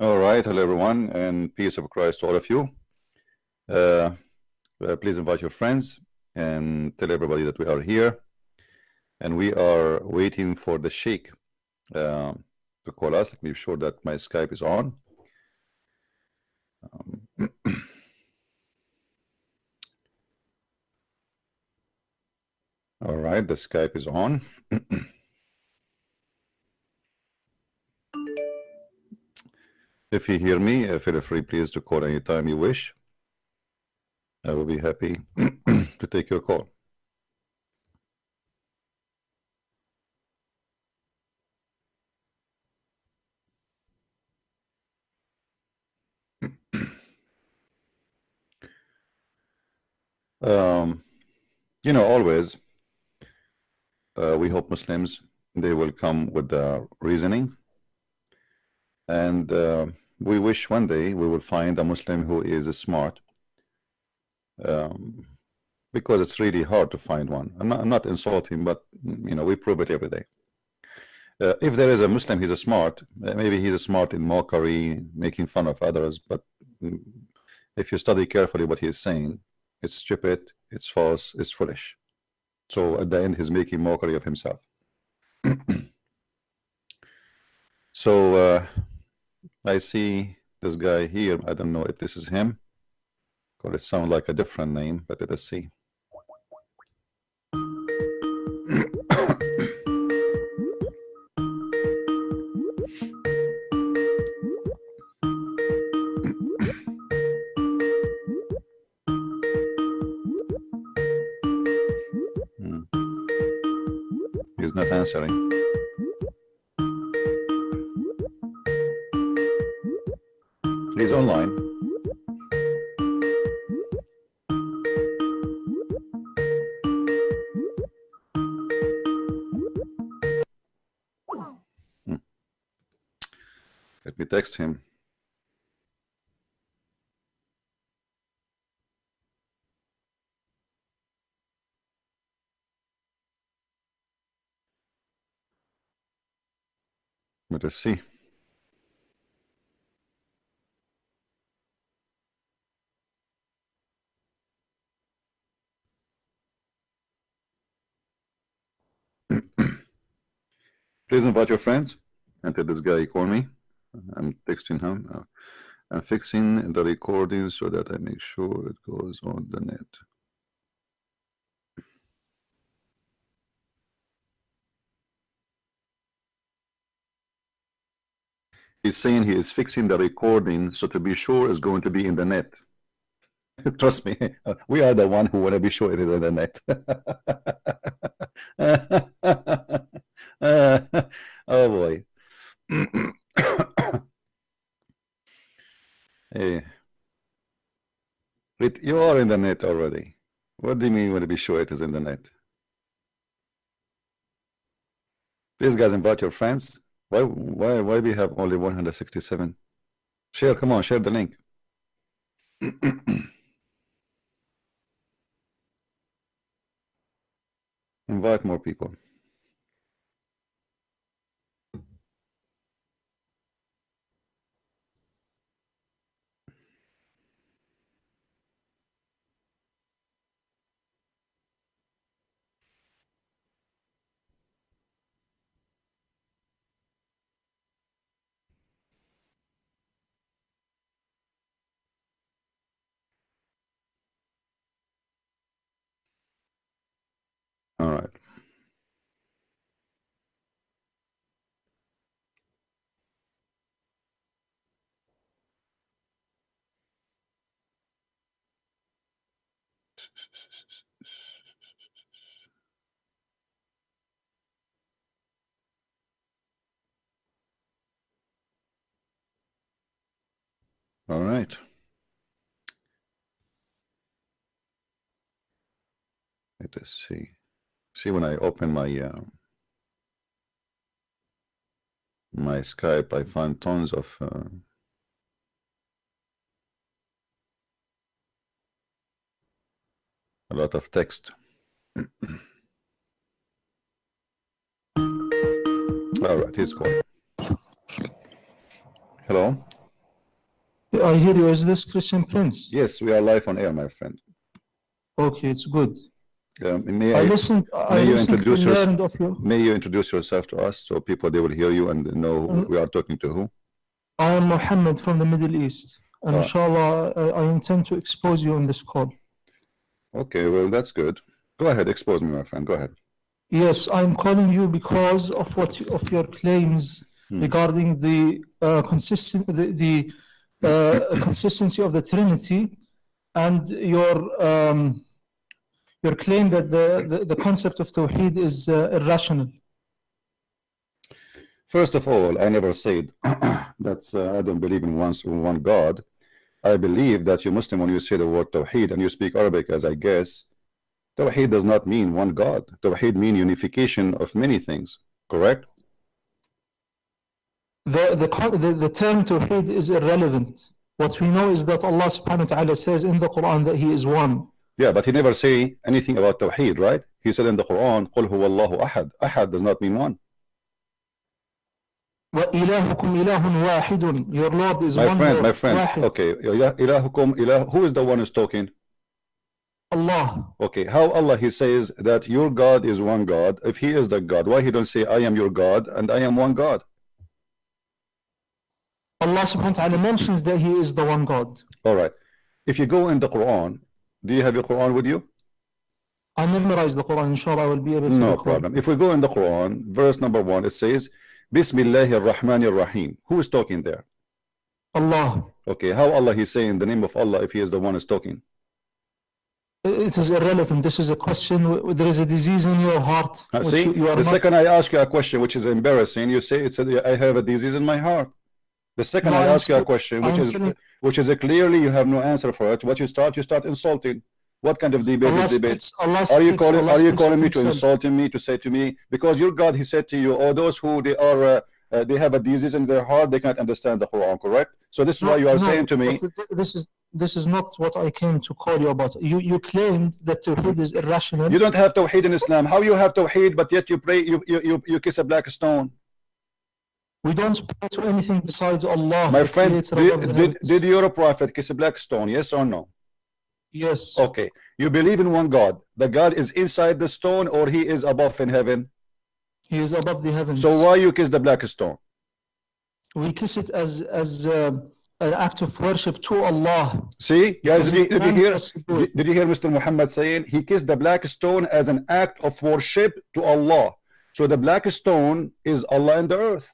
All right, hello everyone, and peace of Christ to all of you. Please invite your friends and tell everybody that we are here, and we are waiting for the Sheikh to call us. Let me be sure that my Skype is on. All right, the Skype is on. If you hear me, feel free please to call anytime you wish. I will be happy to take your call. You know, always we hope Muslims, they will come with the reasoning, and we wish one day we will find a Muslim who is smart, because it's really hard to find one. I'm not insulting, but you know, we prove it every day. If there is a Muslim, he's a smart, maybe he's a smart in mockery, making fun of others, but if you study carefully what he's saying, it's stupid, it's false, it's foolish. So at the end, he's making mockery of himself. So I see this guy here. I don't know if this is him, because it sounds like a different name, but let us see. He's not answering. He's online. Let me text him. Let us see. Please invite your friends and tell this guy call me. I'm texting him. I'm fixing the recording so that I make sure it goes on the net. He's saying he is fixing the recording so to be sure it's going to be in the net. Trust me, we are the one who want to be sure it is in the net. Oh boy. Hey, you are in the net already. What do you mean want to be sure it is in the net? Please, guys, invite your friends. Why we have only 167? Share, come on, share the link. Invite more people. All right. All right. Let us see. See, when I open my my Skype, I find tons of a lot of text. All right, he's calling. Hello. I hear you. Is this Christian Prince? Yes, we are live on air, my friend. Okay, it's good. May I listened to learned of you. May you introduce yourself to us so people they will hear you and know who we are talking to who? I am Mohammed from the Middle East, and inshallah, I intend to expose you on this call. Okay, well that's good. Go ahead, expose me, my friend. Go ahead. Yes, I'm calling you because of your claims regarding the consistency of the Trinity, and your claim that the concept of Tawheed is irrational. First of all, I never said that I don't believe in one God. I believe that you're Muslim when you say the word Tawheed and you speak Arabic, as I guess. Tawheed does not mean one God. Tawheed means unification of many things, correct? The term Tawheed is irrelevant. What we know is that Allah subhanahu wa ta'ala says in the Quran that He is one. Yeah, but He never say anything about Tawheed, right? He said in the Quran, قُلْ هُوَ اللَّهُ أَحَدٌ. Ahad does not mean one. وَإِلَهُكُمْ إِلَهٌ وَاحِدٌ. Your Lord is one. My friend. واحد. Okay, إِلَهُكُمْ إِلَهُ. Who is the one who's talking? Allah. Okay, how Allah He says that your God is one God? If He is the God, why He don't say I am your God and I am one God? Allah subhanahu wa ta'ala mentions that He is the one God. All right. If you go in the Quran, do you have your Quran with you? I memorized the Quran. Inshallah, I will be able to. No problem. If we go in the Quran, verse number 1, it says, Bismillahir Rahmanir Rahim. Who is talking there? Allah. Okay, how Allah He's saying the name of Allah if He is the one who's talking? It is irrelevant. This is a question. There is a disease in your heart. See, the second I ask you a question which is embarrassing, you say I have a disease in my heart. The second I ask you a question which is clearly you have no answer for it, what you start insulting. What kind of debate is debate? Are you calling me to insulting me, to say to me, because your God He said to you, or those who they have a disease in their heart, they can't understand the Quran, correct? So this is why you are saying to me. This is not what I came to call you about. You claimed that Tawheed is irrational. You don't have Tawheed in Islam. How you have Tawheed, but yet you pray, you kiss a black stone? We don't pray to anything besides Allah. My friend, did your prophet kiss a black stone? Yes or no? Yes. Okay. You believe in one God. The God is inside the stone, or He is above in heaven? He is above the heavens. So why you kiss the black stone? We kiss it as an act of worship to Allah. See, guys, did you hear Mr. Muhammad saying he kissed the black stone as an act of worship to Allah? So the black stone is Allah in the earth.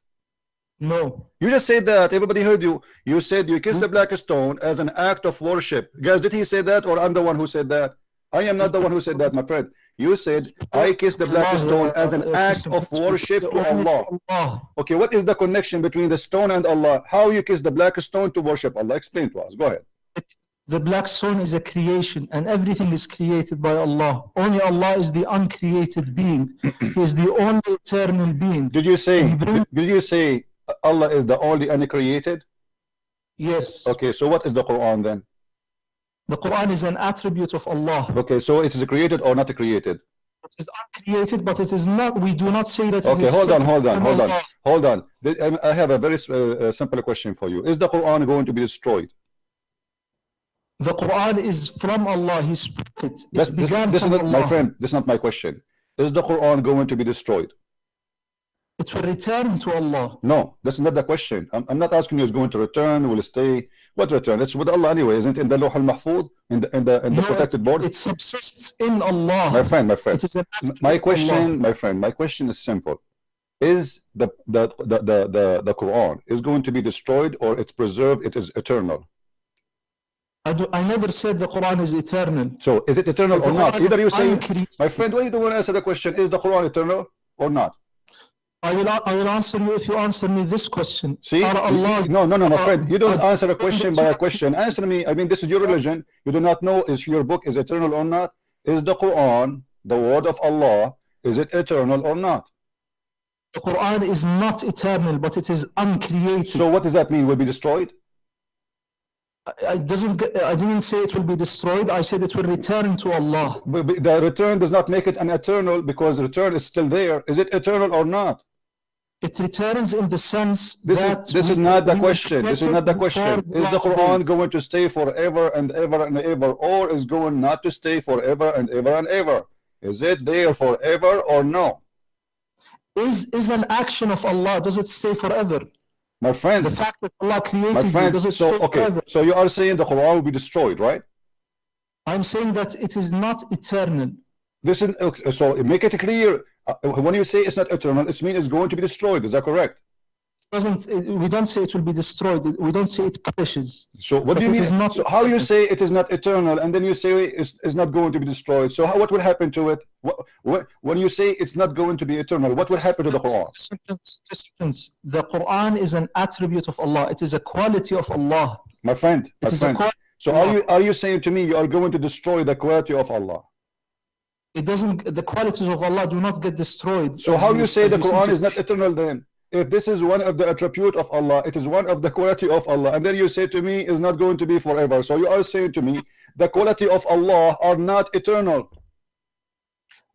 No. You just said that. Everybody heard you. You said you kissed the black stone as an act of worship. Guys, did he say that, or I'm the one who said that? I am not the one who said that, my friend. You said I kissed the black stone as an act of worship to Allah. Okay, what is the connection between the stone and Allah? How you kiss the black stone to worship Allah? Explain to us. Go ahead. The black stone is a creation, and everything is created by Allah. Only Allah is the uncreated being. He is the only eternal being. Did you say Allah is the only uncreated? Yes. Okay, so what is the Quran then? The Quran is an attribute of Allah. Okay, so it is created or not created? It is uncreated, but it is not. We do not say that. Okay, hold on. I have a very simple question for you. Is the Quran going to be destroyed? The Quran is from Allah. He spoke it. This is not, my friend. This is not my question. Is the Quran going to be destroyed? It will return to Allah. No, that's not the question. I'm not asking you it's going to return, will stay. What return? It's with Allah anyway, isn't it? In the Lawh al-Mahfuz, in the protected board. It subsists in Allah. My friend. My question is simple. Is the Quran is going to be destroyed, or it's preserved, it is eternal? I never said the Quran is eternal. So is it eternal or not? Either you say, my friend, why you don't want to answer the question, is the Quran eternal or not? I will answer you if you answer me this question. See? No, my friend. You don't answer a question by a question. Answer me. I mean, this is your religion. You do not know if your book is eternal or not. Is the Quran, the word of Allah, is it eternal or not? The Quran is not eternal, but it is uncreated. So what does that mean? Will be destroyed? I didn't say it will be destroyed. I said it will return to Allah. But the return does not make it an eternal, because return is still there. Is it eternal or not? It returns in the sense This that is not the we were question. This is not created the before question. the Is the last Quran days. going to stay forever and ever and ever, or is going not to stay forever and ever and ever? Is it there forever or no? Is an action of Allah, does it stay forever? My friend, The fact that Allah my created you, friend, does it so stay okay, forever? so you are saying the Quran will be destroyed, right? I'm saying that it is not eternal. This is okay, so make it clear. When you say it's not eternal, it means it's going to be destroyed. Is that correct? We don't say it will be destroyed. We don't say it perishes. So what do you But it mean? is not So how you eternal. say it is not eternal, and then you say it's not going to be destroyed? So what will happen to it? When you say it's not going to be eternal, what will happen to the Quran? The Quran is an attribute of Allah. It is a quality of Allah. My friend, my It is a friend. quality So of Allah. are you saying to me you are going to destroy the quality of Allah? It doesn't. The qualities of Allah do not get destroyed. So how you say the Quran is not eternal then? If this is one of the attribute of Allah, it is one of the quality of Allah, and then you say to me is not going to be forever. So you are saying to me the quality of Allah are not eternal.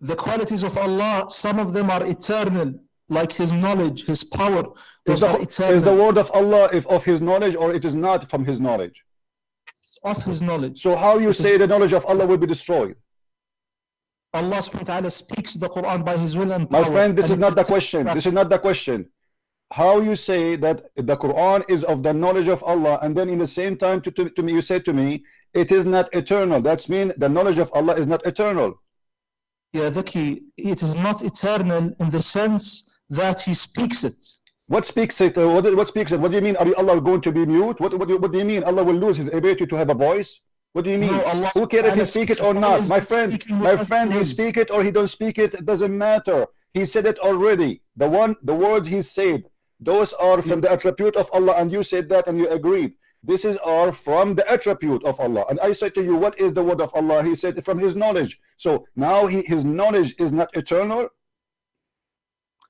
The qualities of Allah, some of them are eternal, like His knowledge, His power. Those are eternal. Is the word of Allah of His knowledge, or it is not from His knowledge? It's of His knowledge. So how you say the knowledge of Allah will be destroyed? Allah subhanahu wa ta'ala speaks the Quran by His will and power. My friend, this is not the question. This is not the question. How you say that the Quran is of the knowledge of Allah, and then in the same time to me you say to me it is not eternal. That's mean the knowledge of Allah is not eternal. Yeah, Zaki, it is not eternal in the sense that He speaks it. What speaks it? What speaks it? What do you mean? Are Allah going to be mute? What do you mean? Allah will lose His ability to have a voice? What do you mean? No, Who cares if He speak it or not? My friend, He speak it or He don't speak it, it doesn't matter. He said it already. The words He said, those are from the attribute of Allah, and you said that and you agreed. This is are from the attribute of Allah. And I said to you, what is the word of Allah? He said from His knowledge. So now His knowledge is not eternal.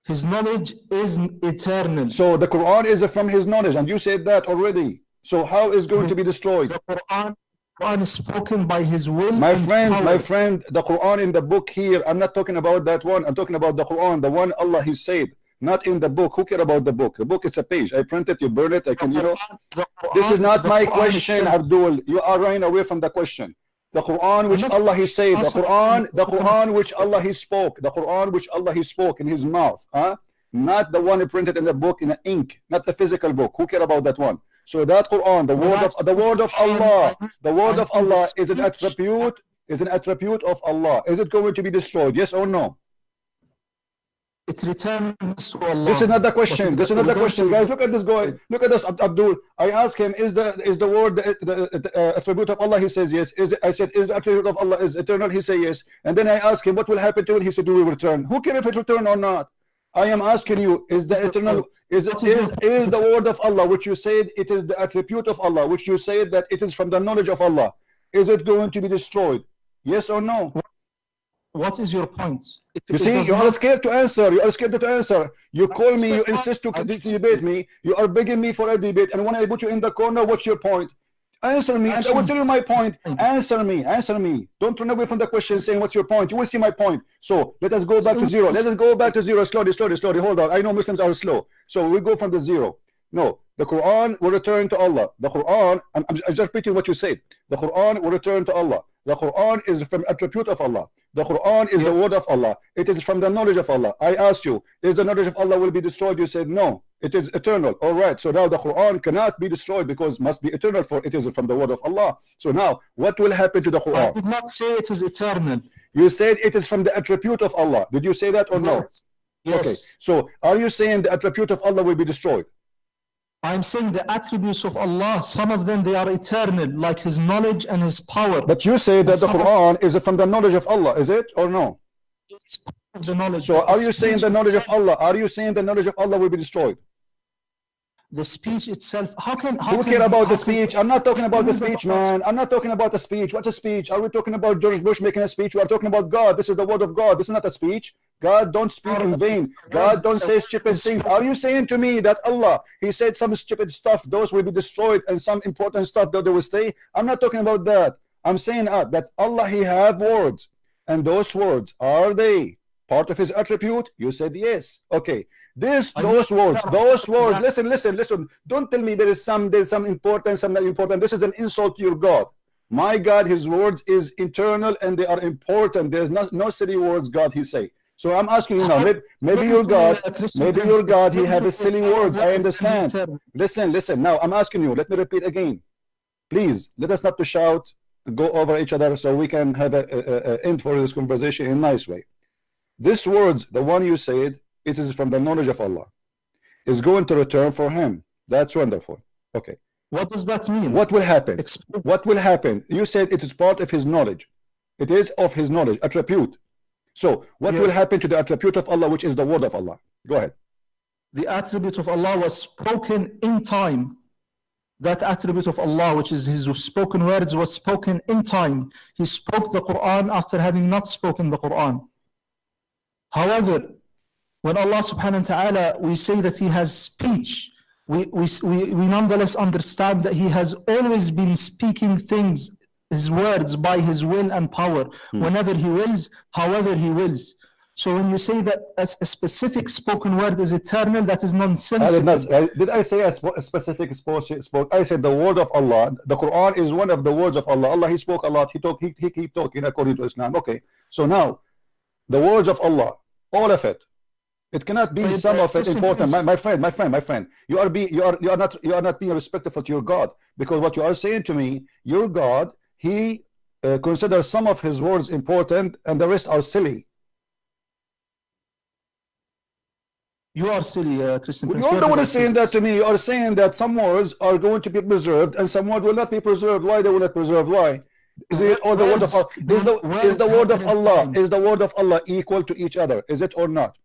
His knowledge is eternal. So the Quran is from His knowledge, and you said that already. So how is going to be destroyed? The Quran is spoken by His will. My friend, the Quran in the book here, I'm not talking about that one. I'm talking about the Quran, the one Allah He said. Not in the book. Who care about the book? The book is a page. I print it, you burn it, I can, This is not my question, Abdul. You are running away from the question. The Quran which Allah He said, the Quran which Allah He spoke, the Quran which Allah He spoke in His mouth, not the one He printed in the book in ink, not the physical book. Who care about that one? So that Quran, the word of Allah is an attribute of Allah. Is it going to be destroyed? Yes or no? It returns to Allah. This is not the question. This is not the question, guys. Look at this guy. Look at this, Abdul. I asked him, is the word the attribute of Allah? He says yes. I said, is the attribute of Allah is eternal? He said yes. And then I asked him, what will happen to it? He said, do we return? Who cares if it return or not? I am asking you, is the eternal, is the word of Allah, which you said it is the attribute of Allah, which you said that it is from the knowledge of Allah, is it going to be destroyed? Yes or no? What is your point? You see, you are scared to answer. You are scared to answer. You call me, you insist to debate me. You are begging me for a debate, and when I put you in the corner, what's your point? Answer me, and I will tell you my point. Answer me. Don't run away from the question saying what's your point. You will see my point. So let us go back to zero. Let us go back to zero. Slowly. Hold on. I know Muslims are slow. So we go from the zero. No, the Quran will return to Allah. The Quran, I'm just repeating what you said. The Quran will return to Allah. The Quran is from attribute of Allah. The Quran is the word of Allah. It is from the knowledge of Allah. I asked you, is the knowledge of Allah will be destroyed? You said no, it is eternal. All right, so now the Quran cannot be destroyed because must be eternal, for it is from the word of Allah. So now what will happen to the Quran? I did not say it is eternal. You said it is from the attribute of Allah. Did you say that or no? Yes. Okay, so are you saying the attribute of Allah will be destroyed? I'm saying the attributes of Allah, some of them they are eternal, like His knowledge and His power. But you say that the Quran is from the knowledge of Allah, is it or no? It's part of the knowledge. So are you saying the knowledge of Allah? Are you saying the knowledge of Allah will be destroyed? The speech itself. Who care about the speech? I'm not talking about the speech, man. I'm not talking about the speech. What's a speech? Are we talking about George Bush making a speech? We are talking about God. This is the word of God. This is not a speech. God don't speak in vain. God don't say stupid things. Are you saying to me that Allah, He said some stupid stuff, those will be destroyed, and some important stuff that they will stay? I'm not talking about that. I'm saying that Allah, He have words, and those words, are they part of his attribute? You said yes. Okay. Those words, listen. Don't tell me there's some important, some not important. This is an insult to your God. My God, his words is eternal and they are important. There's no silly words God he say. So I'm asking you now, maybe your God, he have silly words. I understand. Listen. Now I'm asking you, let me repeat again. Please, let us not to shout, go over each other so we can have a end for this conversation in a nice way. This words, the one you said, it is from the knowledge of Allah. Is going to return for him. That's wonderful. Okay. What does that mean? What will happen? What will happen? You said it is part of his knowledge. It is of his knowledge, attribute. So what will happen to the attribute of Allah, which is the word of Allah? Go ahead. The attribute of Allah was spoken in time. That attribute of Allah, which is his spoken words, was spoken in time. He spoke the Quran after having not spoken the Quran. However, when Allah subhanahu wa ta'ala, we say that he has speech, we nonetheless understand that he has always been speaking things, his words, by his will and power, whenever he wills, however he wills. So when you say that a specific spoken word is eternal, that is nonsensical. Did I say a specific spoke? I said the word of Allah. The Quran is one of the words of Allah. Allah, he spoke a lot. He keep talking according to Islam. Okay. So now, the words of Allah, all of it. It cannot be some of it important. My friend. You are not being respectful to your God, because what you are saying to me, your God, he considers some of his words important and the rest are silly. You are silly, Christian. You're the one who's saying that to me. You are saying that some words are going to be preserved and some words will not be preserved. Why they will not preserve? Why? Is it all the word of Allah? Is the word of Allah? Is the word of Allah equal to each other? Is it or not?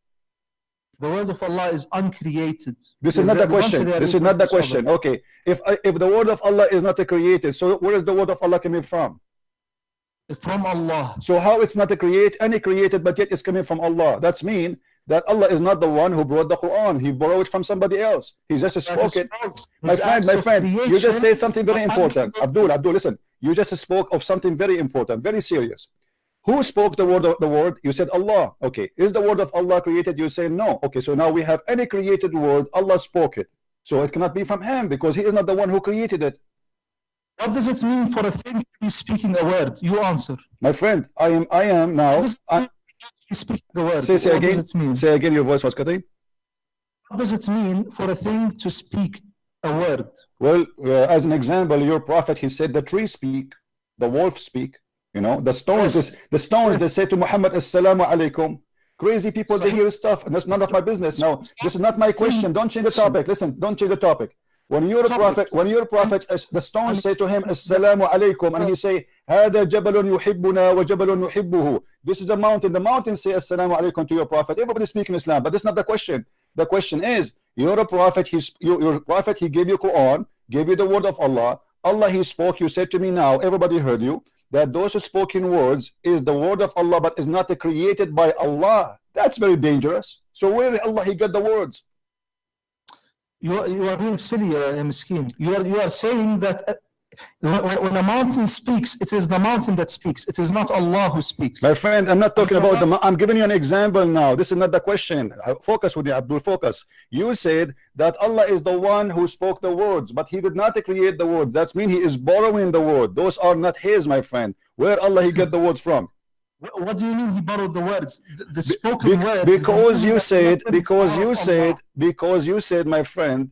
The word of Allah is uncreated. This is not the question. This is not the question. Okay. If the word of Allah is not created, so where is the word of Allah coming from? From Allah. So how it's not any created, but yet it's coming from Allah? That's mean that Allah is not the one who brought the Quran. He borrowed it from somebody else. He just spoke it. My friend, you just said something very important. Abdul, listen. You just spoke of something very important, very serious. Who spoke the word? You said Allah. Okay. Is the word of Allah created? You say no. Okay. So now we have any created word. Allah spoke it. So it cannot be from him because he is not the one who created it. What does it mean for a thing to be speaking a word? You answer. My friend, I am now. Speak the word. Say again. Does it mean? Say again. Your voice was cutting. What does it mean for a thing to speak a word? Well, as an example, your prophet, he said the tree speak, the wolf speak. You know, the stones. Yes. The stones. Yes. They say to Muhammad, "Assalamu alaikum." Crazy people, they hear stuff, and that's none of my business. Now, this is not my question. Don't change the topic. Listen, don't change the topic. When you're a prophet, the stones say to him, "Assalamu alaikum," and he say, "Hada jabalun yuhibbuna wa jabalun yuhibbuhu." This is a mountain. The mountain say, "Assalamu alaikum" to your prophet. Everybody speaking Islam, but that's not the question. The question is, you're a prophet. Your prophet. He gave you Quran, gave you the word of Allah. Allah, he spoke. You said to me now, everybody heard you, that those spoken words is the word of Allah, but is not created by Allah. That's very dangerous. So where Allah he got the words? You are being silly, Miskin. You are saying that when a mountain speaks, it is the mountain that speaks. It is not Allah who speaks. My friend, I'm not talking about the. I'm giving you an example now. This is not the question. Focus with me, Abdul. Focus. You said that Allah is the one who spoke the words, but He did not create the words. That means He is borrowing the word. Those are not His, my friend. Where Allah He get the words from? What do you mean He borrowed the words? The spoken words. Because you said, my friend,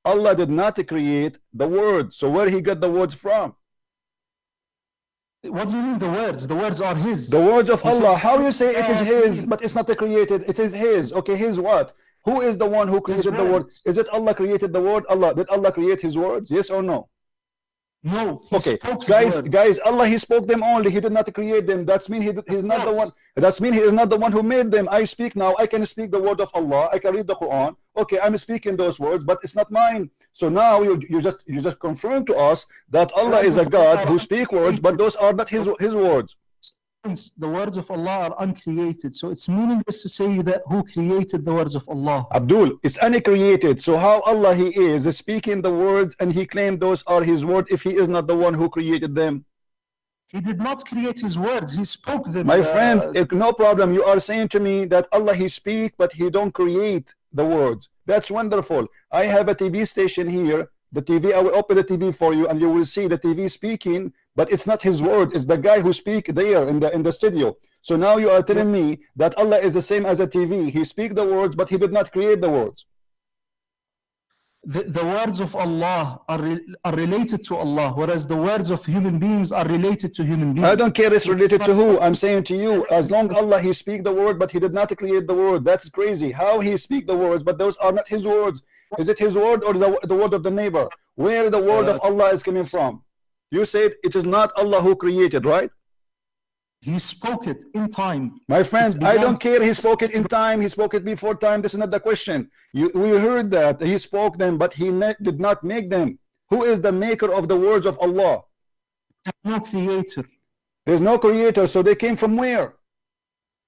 Allah did not create the words. So where he got the words from? What do you mean the words? The words are his. The words of Allah. How you say it is his, but it's not created? It is his. Okay, his what? Who is the one who created the word? Is it Allah created the word? Allah. Did Allah create his words? Yes or no? No. Okay, guys, Allah he spoke them only. He did not create them. That's mean he's not the one. That's mean he is not the one who made them. I speak now. I can speak the word of Allah. I can read the Quran. Okay, I'm speaking those words, but it's not mine. So now you just confirm to us that Allah is a God who speaks words, but those are not his words. The words of Allah are uncreated, so it's meaningless to say that who created the words of Allah. Abdul, it's uncreated. So how Allah he is speaking the words and he claimed those are his words if he is not the one who created them? He did not create his words. He spoke them. My friend, no problem. You are saying to me that Allah, he speak, but he don't create the words. That's wonderful. I have a TV station here. The TV, I will open the TV for you, and you will see the TV speaking, but it's not his word. It's the guy who speak there in the studio. So now you are telling me that Allah is the same as a TV. He speak the words, but he did not create the words. The words of Allah are related to Allah, whereas the words of human beings are related to human beings. I don't care it's related to who. I'm saying to you, as long Allah, he speak the word, but he did not create the word. That's crazy. How he speak the words, but those are not his words. Is it his word or the word of the neighbor? Where the word of Allah is coming from? You said it is not Allah who created, right? He spoke it in time. My friend, I don't care he spoke it in time, he spoke it before time. This is not the question. We heard that he spoke them, but he did not make them. Who is the maker of the words of Allah? No creator. There's no creator, so they came from where?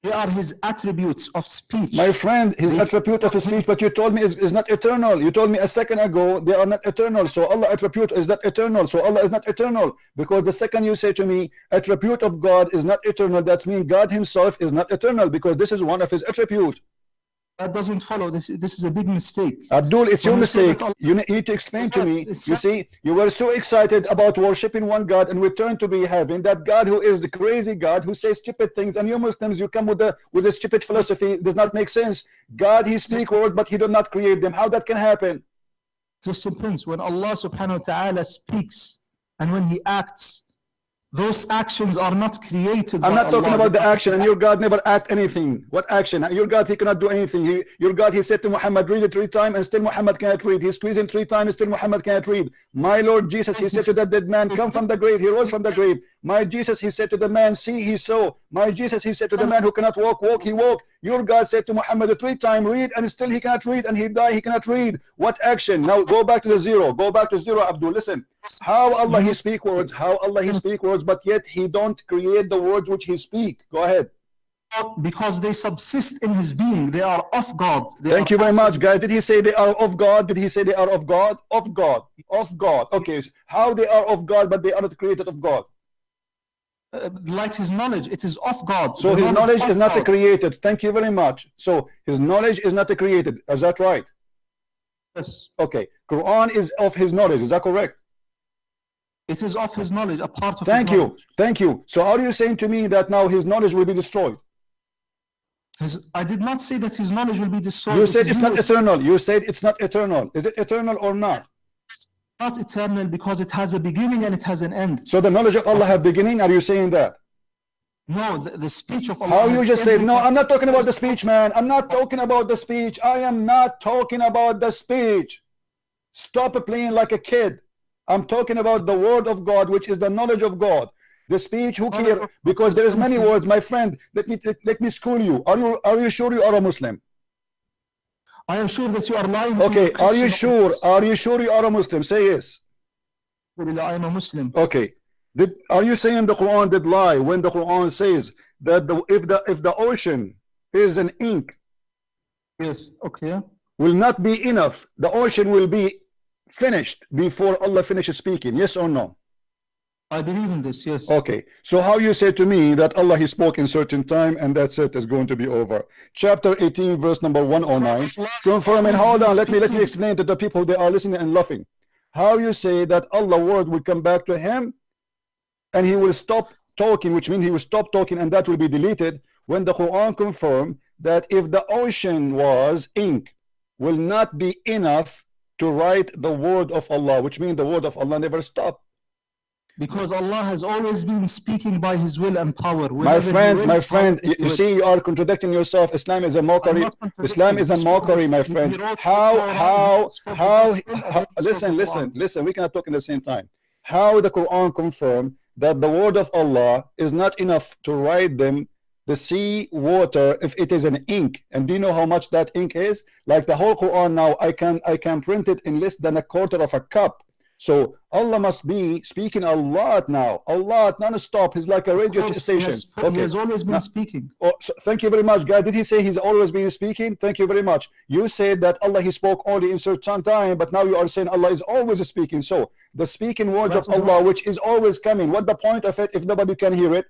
They are his attributes of speech. My friend, his attribute of speech, but you told me is not eternal. You told me a second ago they are not eternal. So Allah attribute is not eternal. So Allah is not eternal. Because the second you say to me, attribute of God is not eternal, that means God himself is not eternal, because this is one of his attribute. That doesn't follow. This is a big mistake. Abdul, it's your mistake. You need to explain to me. You see, you were so excited about worshiping one God, and we turn to be having that God who is the crazy God who says stupid things, and you Muslims, you come with a stupid philosophy. It does not make sense. God, he speak word, but he did not create them. How that can happen? Christian Prince, when Allah subhanahu wa ta'ala speaks and when he acts, those actions are not created. I'm not talking about the action, and your God never act anything. What action? Your God, he cannot do anything. Your God, he said to Muhammad, read it 3 times, and still Muhammad cannot read. He's squeezing 3 times, and still Muhammad cannot read. My Lord Jesus, he said to that dead man, come from the grave. He rose from the grave. My Jesus, he said to the man, see, he saw. My Jesus, he said to the man who cannot walk, walk, he walked. Your God said to Muhammad 3 times, read, and still he cannot read, and he died, he cannot read. What action? Now go back to the zero. Go back to zero, Abdul. Listen. How Allah he speak words, how Allah he speak words, but yet he don't create the words which he speak. Go ahead. Because they subsist in his being. They are of God. Thank you very much, guys. Did he say they are of God? Did he say they are of God? Of God. Of God. Okay. How they are of God, but they are not created of God? Like his knowledge, it is of God. So his knowledge is not created. Thank you very much. So his knowledge is not created. Is that right? Yes. Okay. Quran is of his knowledge. Is that correct? It is of his knowledge, a part of Thank his you. knowledge. Thank you. So are you saying to me that now his knowledge will be destroyed? I did not say that his knowledge will be destroyed. You said it's not eternal. You said it's not eternal. Is it eternal or not? Not eternal because it has a beginning and it has an end. So the knowledge of Allah have beginning? Are you saying that? No, the speech of Allah. How you just said, no, I'm not talking about the speech, man. I'm not talking about the speech. I am not talking about the speech. Stop playing like a kid. I'm talking about the word of God, which is the knowledge of God. The speech, who cares? Because there is many words, my friend. Let me school you. Are you sure you are a Muslim? I am sure that you are lying. Okay, are you sure? Are you sure you are a Muslim? Say yes. I am a Muslim. Okay. Are you saying the Quran did lie when the Quran says that if the ocean is an ink, yes, okay, will not be enough, the ocean will be finished before Allah finishes speaking? Yes or no? I believe in this, yes. Okay, so how you say to me that Allah he spoke in certain time and that's it, is going to be over? Chapter 18 verse number 109 confirming. Hold on, let me explain to the people, they are listening and laughing. How you say that Allah word will come back to him and he will stop talking, which means he will stop talking and that will be deleted, when the Quran confirmed that if the ocean was ink, will not be enough to write the word of Allah, which means the word of Allah never stopped. Because Allah has always been speaking by his will and power. My friend, you see, you are contradicting yourself. Islam is a mockery. Islam is a mockery, my friend. How, listen, we cannot talk at the same time. How the Quran confirmed that the word of Allah is not enough to write them, the sea water, if it is an ink? And do you know how much that ink is? Like the whole Quran now, I can print it in less than a quarter of a cup. So Allah must be speaking a lot now, a lot, non-stop. He's like a radio station. He has always been speaking. Oh, so thank you very much, guys. Did he say he's always been speaking? Thank you very much. You said that Allah, he spoke only in certain time, but now you are saying Allah is always speaking. So the speaking words of Allah, which is always coming, what the point of it if nobody can hear it?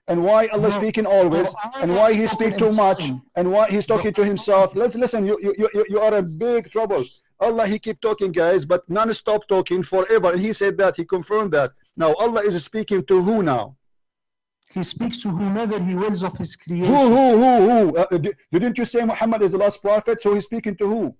And why Allah speaking always, and why he speak too much, and why he's talking to himself? Let's listen. You are in big trouble. Allah, he keep talking, guys, but non-stop talking forever. And he said that, he confirmed that. Now Allah is speaking to who now? He speaks to whomever he wills of his creation. Who? Didn't you say Muhammad is the last prophet? So he's speaking to who?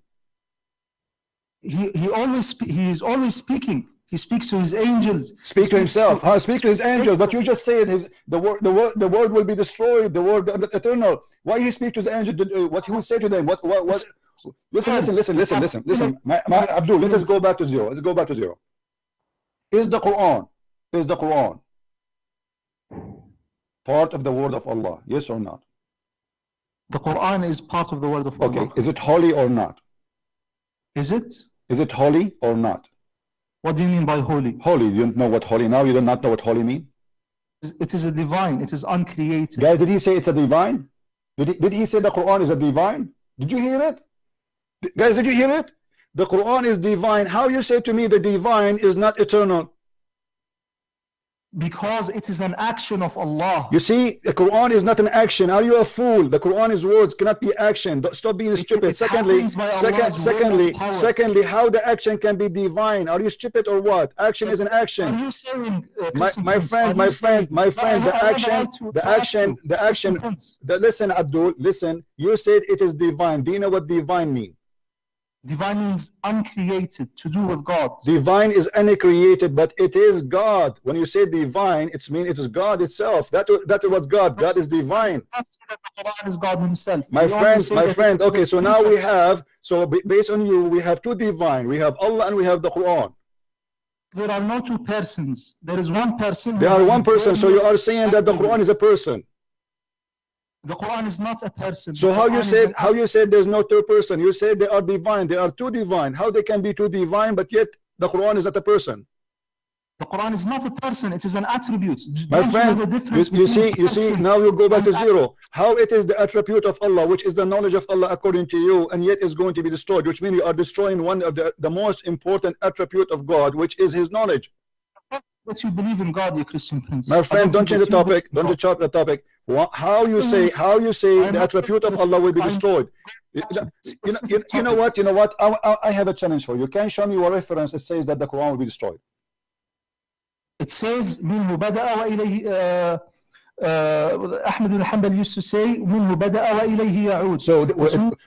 He is always speaking. He speaks to his angels. Speak to himself. Speak to his angels. But you just said the word will be destroyed. The word the eternal. Why he speak to the angel? What he will say to them? What? Listen. Abdul, let us go back to zero. Let's go back to zero. Is the Quran part of the word of Allah? Yes or not? The Quran is part of the word of Allah. Okay. Is it holy or not? Is it? Is it holy or not? What do you mean by holy? Holy. You don't know what holy now? You do not know what holy mean? It is a divine. It is uncreated. Guys, did he say it's a divine? Did he say the Quran is a divine? Did you hear it? Guys, did you hear it? The Quran is divine. How you say to me the divine is not eternal? Because it is an action of Allah. You see, the Quran is not an action. Are you a fool? The Quran is words, cannot be action. Stop being stupid. Secondly, how the action can be divine? Are you stupid or what? Action is an action. Are you saying, my friend, the action. Listen, Abdul, listen. You said it is divine. Do you know what divine means? Divine means uncreated, to do with God. Divine is uncreated, but it is God. When you say divine, it means it is God itself. That is what's God. God is divine. The Quran is God himself. My friend. Okay, so now we have, based on you, we have two divine. We have Allah and we have the Quran. There are no two persons. There is one person. There are one person. So you are saying that the Quran is a person. The Quran is not a person. So how you said there's no third person? You said they are divine. There are two divine. How they can be two divine, but yet the Quran is not a person? The Quran is not a person. It is an attribute. My friend, you see, now you go back to zero. How it is the attribute of Allah, which is the knowledge of Allah according to you, and yet is going to be destroyed, which means you are destroying one of the most important attribute of God, which is his knowledge. That you believe in God, you Christian prince. My friend, don't change the topic. Don't change the topic. How you say the attribute of Allah will be destroyed? You know what? I have a challenge for you. Can you show me a reference that says that the Quran will be destroyed? It says منه بدأ وإليه Ahmed al-Hanbal used to say منه بدأ وإليه يعود. So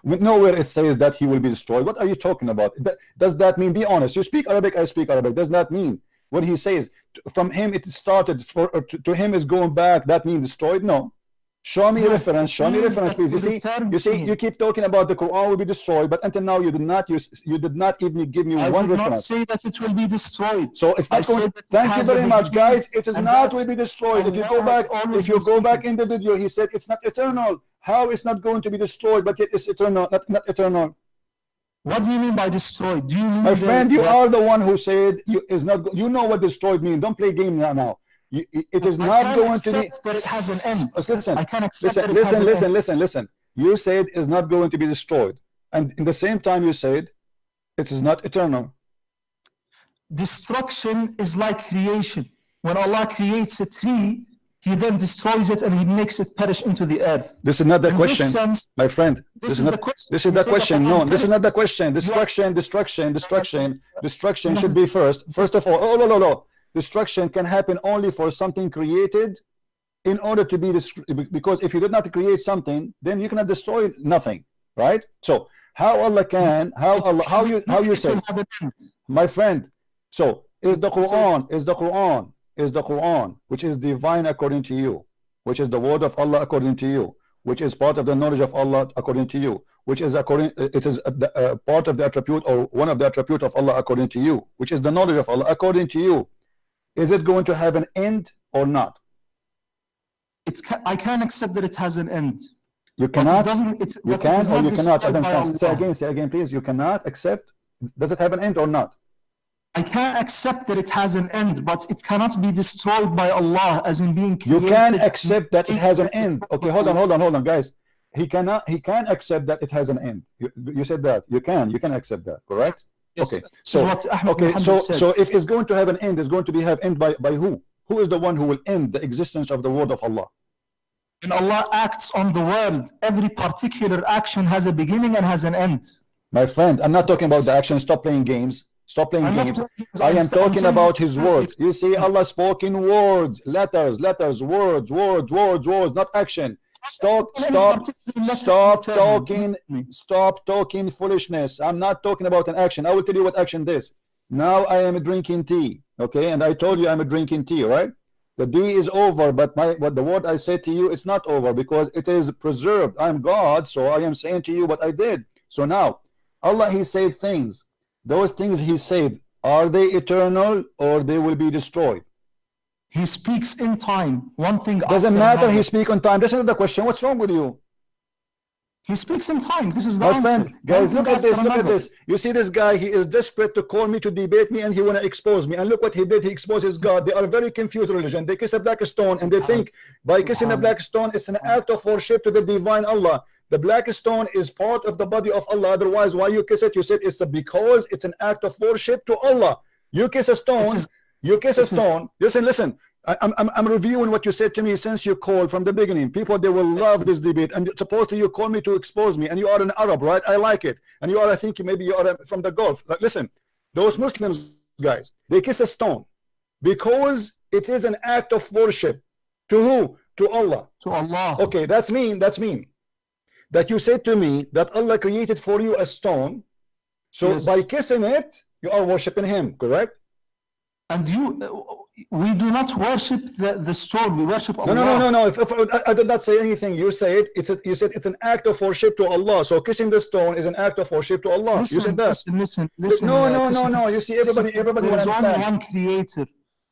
nowhere it says that he will be destroyed. What are you talking about? Does that mean, be honest, you speak Arabic, I speak Arabic, does that mean when he says from him it started, to him is going back, that means destroyed? No. Show me a reference. Show me a reference, please. You see, you keep talking about the Quran will be destroyed, but until now you did not even give me one reference. I did not say that it will be destroyed. So it's not going. Thank you very much, guys. It is not will be destroyed. If you go back in the video, he said it's not eternal. How it's not going to be destroyed, but yet it's eternal, not eternal? What do you mean by destroyed? Do you mean, my friend, you are the one who said is not. You know what destroyed means. Don't play game now. It is not going to be. That it has an end. Listen, I can accept that it has an end. listen. You said it's not going to be destroyed, and in the same time you said it is not eternal. Destruction is like creation. When Allah creates a tree, He then destroys it and He makes it perish into the earth. This is not the question, my friend. This is the question. No, this is not the question. Destruction should be first. First of all, no. Destruction can happen only for something created in order to be destroyed, because if you did not create something, then you cannot destroy nothing, right? So how Allah can, how you say, my friend, so is the Quran, which is divine according to you, which is the word of Allah according to you, which is part of the knowledge of Allah according to you, which is it is part of the attribute or one of the attribute of Allah according to you, which is the knowledge of Allah according to you. Is it going to have an end or not? I can accept that it has an end. You cannot. You can or you cannot. I don't understand. Say again, please. You cannot accept. Does it have an end or not? I can't accept that it has an end, but it cannot be destroyed by Allah, as in being You created. can accept that it has an end. Okay, hold on, guys. He can accept that it has an end. You said that. You can accept that, correct? Yes. Okay. So So if it's going to have an end, it's going to have end by who? Who is the one who will end the existence of the word of Allah? when Allah acts on the world, every particular action has a beginning and has an end. My friend, I'm not talking about the action. Stop playing games. Stop playing games. I am talking about his words. You see, Allah spoke in words, letters, words, not action. Stop talking foolishness. I'm not talking about an action. I will tell you what action is. Now I am drinking tea, okay? And I told you I'm drinking tea, right? The day is over, but the word I said to you, it's not over because it is preserved. I'm God, so I am saying to you what I did. So now, Allah, He said things. Those things He said, are they eternal or they will be destroyed? He speaks in time. One thing doesn't matter. He speaks on time. This is the question. What's wrong with you? He speaks in time. This is the my answer. Friend, guys, look at this. Look at this. You see this guy? He is desperate to call me to debate me, and he want to expose me. And look what he did. He exposes God. They are a very confused religion. They kiss a black stone, and they think by kissing a black stone, it's an act of worship to the divine Allah. The black stone is part of the body of Allah. Otherwise, why you kiss it? You said it's because it's an act of worship to Allah. You kiss a stone. You kiss a stone. Listen. I'm reviewing what you said to me since you called from the beginning. People, they will love this debate. And supposedly you call me to expose me, and you are an Arab, right? I like it. And you are, I think maybe you are from the Gulf. Like, listen, those Muslims, guys, they kiss a stone because it is an act of worship to who? To Allah. To Allah. Okay, that's mean. That you said to me that Allah created for you a stone. So by kissing it, you are worshiping Him, correct? And we do not worship the stone. We worship Allah. No. If I did not say anything. You said it's an act of worship to Allah. So kissing the stone is an act of worship to Allah. You said that. Listen. No. You see, everybody will understand. There is only one creator.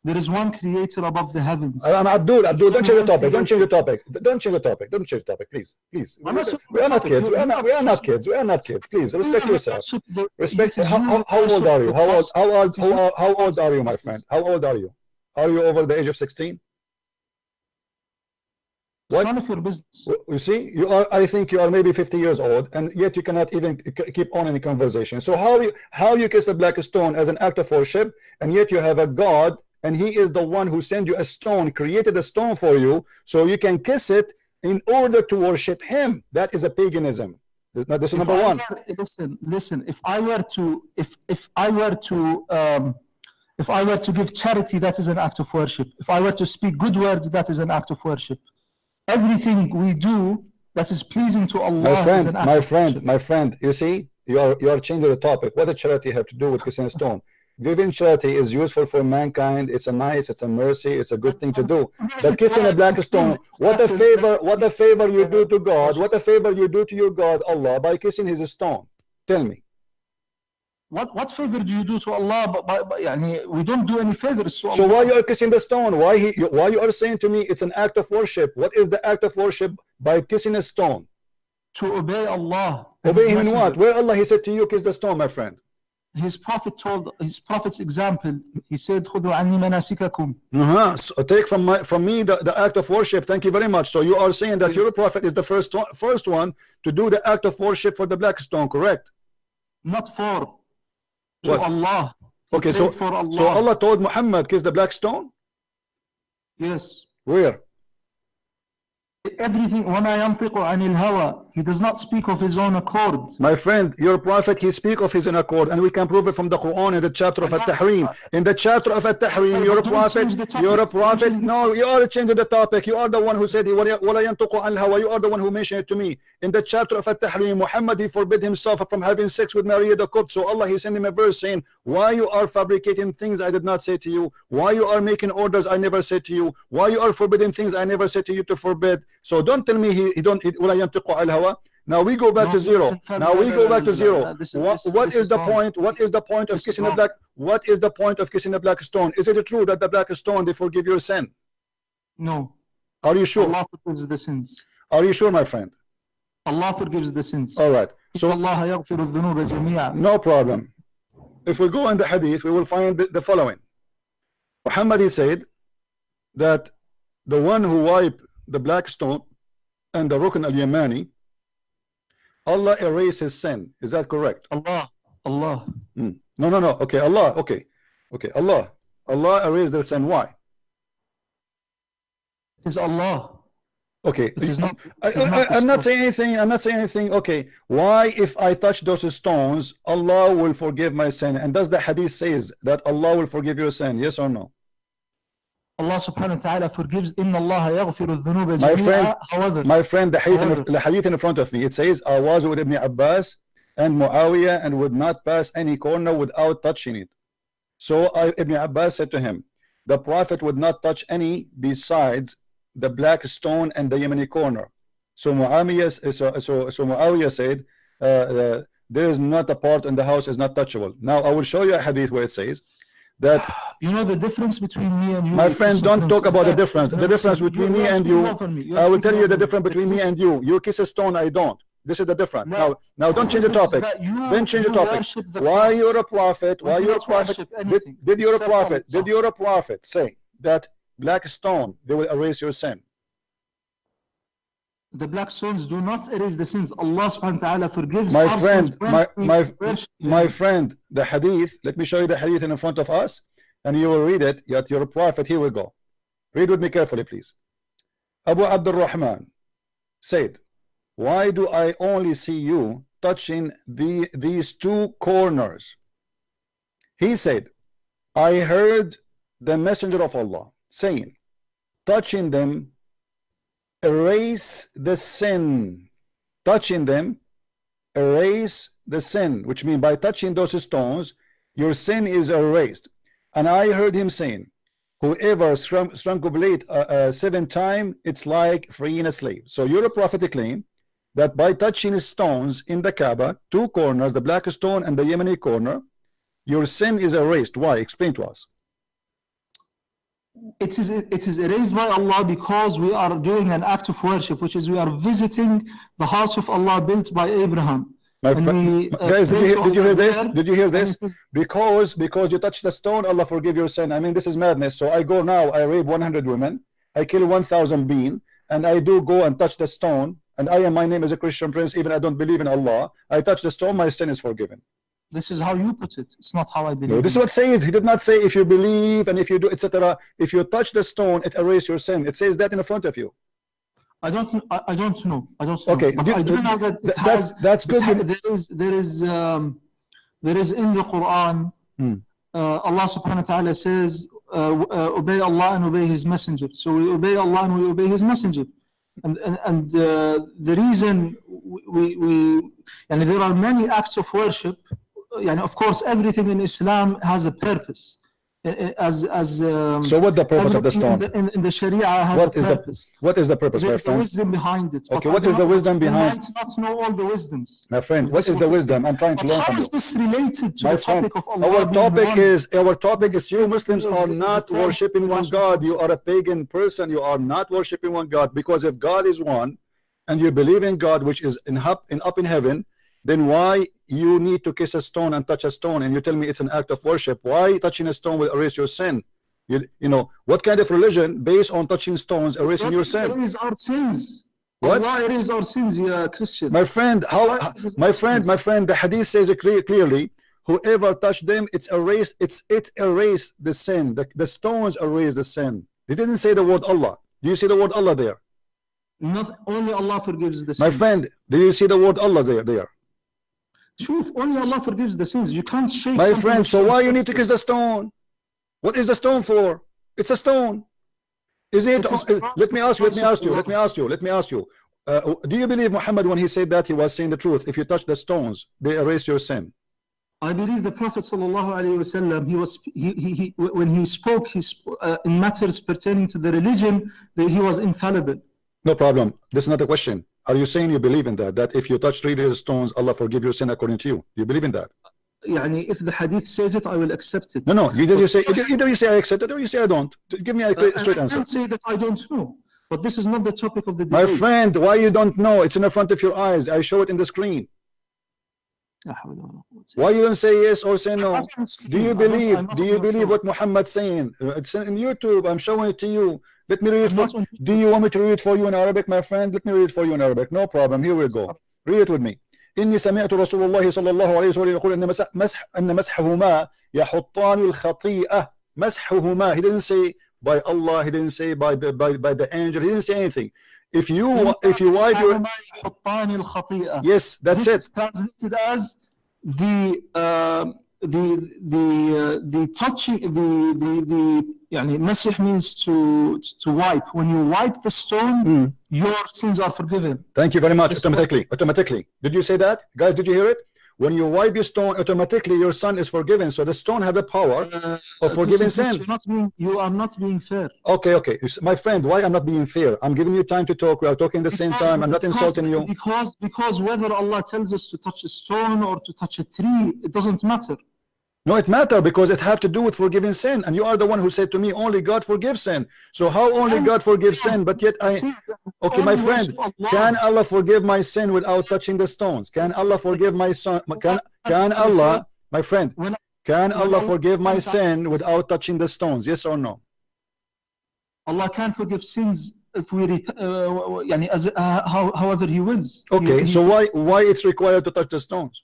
There is one creator above the heavens. Abdul, don't change the topic. Don't change the topic. Please. We are not kids. We are not kids. Please respect yourself. Respect. How old are you? How old are you, my friend? How old are you? Are you over the age of 16? What? None of your business. You see, you are. I think you are maybe 50 years old, and yet you cannot even keep on in the conversation. So how you kiss the black stone as an act of worship, and yet you have a God, and He is the one who sent you a stone, created a stone for you, so you can kiss it in order to worship Him. That is a paganism. This is number one. Listen. If I were to give charity, that is an act of worship. If I were to speak good words, that is an act of worship. Everything we do that is pleasing to Allah is an act of worship. My friend, you see, you are changing the topic. What does charity have to do with kissing a stone? Giving charity is useful for mankind. It's a mercy, it's a good thing to do. But kissing a black stone, what a favor you do to God, what a favor you do to your God, Allah, by kissing His stone. Tell me. What favor do you do to Allah? We don't do any favors to Allah. So why you are kissing the stone? Why you are saying to me it's an act of worship? What is the act of worship by kissing a stone? To obey Allah. Obey Him in what? Where Allah He said to you, kiss the stone, my friend? His prophet's example. He said, "Khudhu anni manasikakum." So take from me the act of worship. Thank you very much. So you are saying that your prophet is the first one to do the act of worship for the black stone, correct? Not for. To Allah. Okay, so Allah told Muhammad kiss the black stone? Yes. Where? Everything. وَمَا يَنْطِقُ عَنِ الْهَوَى. He does not speak of his own accord. My friend, your prophet, he speak of his own accord, and we can prove it from the Quran in the chapter of At-Tahrim. In the chapter of At-Tahrim, your prophet, no, you are changing the topic. You are the one who said, وَلَا يَنْطِقُ عَنِ الْهَوَى. You are the one who mentioned it to me. In the chapter of At-Tahrim, Muhammad, he forbid himself from having sex with Maria the Copt. So Allah, he sent him a verse saying, why you are fabricating things I did not say to you? Why you are making orders I never said to you? Why you are forbidding things I never said to you to forbid? So don't tell me he don't. Now we go back to zero. What is the point? What is the point of kissing a black? What is the point of kissing a black stone? Is it true that the black stone they forgive your sin? No. Are you sure? Allah forgives the sins. Are you sure, my friend? Allah forgives the sins. All right. So Allah yaghfiru dhunuba jami'a. No problem. if we go in the hadith, we will find the following. Muhammad, he said that the one who wiped the black stone and the Rukn al-Yamani, Allah erased his sin. Is that correct? Allah. No. Okay, Allah. Okay. Allah erased their sin. Why? It is Allah. Okay. It is not, I'm not saying anything. Okay. Why, if I touch those stones, Allah will forgive my sin? And does the hadith says that Allah will forgive your sin? Yes or no? Allah subhanahu wa ta'ala forgives. Inna Allah yaghfiru dhunuba jami'a. However, my friend, the hadith in front of me, it says, I was with Ibn Abbas and Muawiyah and would not pass any corner without touching it. So Ibn Abbas said to him, the Prophet would not touch any besides the black stone and the Yemeni corner. So Muawiyah said, there is not a part in the house is not touchable. Now I will show you a hadith where it says that, you know, the difference between me and you. My friend, don't talk about the difference. The difference between me and you. I will tell you the difference between me and you. You kiss a stone, I don't. This is the difference. Now don't change the topic. Then change the topic. Why you're a prophet? Why you're a prophet? Did you're a prophet? Did you're a prophet say that black stone they will erase your sin? The black stones do not erase the sins. Allah subhanahu wa ta'ala forgives. My friend, the hadith, let me show you the hadith in front of us and you will read it. Yet you're a prophet. Here we go. Read with me carefully, please. Abu Abdul Rahman said, why do I only see you touching these two corners? He said, I heard the messenger of Allah saying, touching them erase the sin. Touching them erase the sin, which means by touching those stones your sin is erased. And I heard him saying, whoever strangulate 7 times, it's like freeing a slave. So your prophetic claim that by touching stones in the Kaaba, 2 corners, the black stone and the Yemeni corner, your sin is erased. Why? Explain to us. It is erased by Allah because we are doing an act of worship, which is we are visiting the house of Allah built by Abraham. Guys, did you hear this? Did you hear this? Because you touch the stone, Allah forgive your sin. I mean, this is madness. So I go now, I rape 100 women, I kill 1,000 beings, and I do go and touch the stone, and my name is a Christian prince, even I don't believe in Allah. I touch the stone, my sin is forgiven. This is how you put it. It's not how I believe. No, this is what it says. He did not say if you believe and if you do, etc. If you touch the stone, it erases your sin. It says that in front of you. I don't know. Okay, but I do know that it that's good. There is in the Quran, Allah subhanahu wa ta'ala says, obey Allah and obey His Messenger. So we obey Allah and we obey His Messenger. And the reason and there are many acts of worship. Of course, everything in Islam has a purpose. So what the purpose of the stone? In the Sharia has a purpose. What is the purpose? There is the wisdom behind it. Okay, what is the wisdom behind? You might not know all the wisdoms. My friend, what is the wisdom? I'm trying to learn from you. How is this related to the topic of Allah? Our topic is you Muslims are not worshipping one God. You are a pagan person. You are not worshipping one God, because if God is one and you believe in God, which is up in heaven, then why you need to kiss a stone and touch a stone, and you tell me it's an act of worship? Why touching a stone will erase your sin? You know, what kind of religion based on touching stones erasing your sin? Erase our sins. What? Why erase our sins, yeah, Christian? My friend, my friend, the hadith says it clearly, whoever touched them, it's erased, it erased the sin. The stones erase the sin. They didn't say the word Allah. Do you see the word Allah there? Not only Allah forgives the sins. My friend, do you see the word Allah there? Truth, only Allah forgives the sins. You can't shake. My friend, so why you need to kiss the stone? What is the stone for? It's a stone. Is it? Let me ask you. Do you believe Muhammad when he said that he was saying the truth? If you touch the stones, they erase your sin. I believe the Prophet sallallahu alaihi wasallam. When he spoke in matters pertaining to the religion, he was infallible. No problem. This is not a question. Are you saying you believe in that? That if you touch 3 stones, Allah forgive your sin according to you? Do you believe in that? If the hadith says it, I will accept it. No. Either you say I accept it or you say I don't. Give me a straight answer. I can't say that I don't know. But this is not the topic of the debate. My friend, why you don't know? It's in the front of your eyes. I show it in the screen. Why you don't say yes or say no? Do you believe? Do you believe what Muhammad's saying? It's in YouTube. I'm showing it to you. Let me read it for. Do you want me to read it for you in Arabic, my friend? Let me read it for you in Arabic. No problem. Here we go. Read it with me. إني سمعت رسول الله صلى الله عليه وسلم يقول أن مسحهما يحطان الخطيئة. مسحهما. He didn't say by Allah. He didn't say by the angel. He didn't say anything. If you wipe your, yes, that's it. Translated as the touching, the يعني مسح means to wipe. When you wipe the stone, your sins are forgiven. Thank you very much. Automatically. Did you say that, guys? Did you hear it? When you wipe your stone, automatically your sin is forgiven. So the stone has the power of forgiving sin. You are not being fair. Okay. My friend, why I'm not being fair? I'm giving you time to talk. We are talking at the same time. I'm not insulting you. Because whether Allah tells us to touch a stone or to touch a tree, it doesn't matter. No, it matters because it has to do with forgiving sin. And you are the one who said to me, only God forgives sin. So how only God forgives sin? But yet okay, my friend, can Allah forgive my sin without touching the stones? Can Allah forgive my son? Can Allah, my friend, can Allah forgive my sin without touching the stones? Yes or no? Allah can forgive sins if we however He wills. Okay, so why it's required to touch the stones?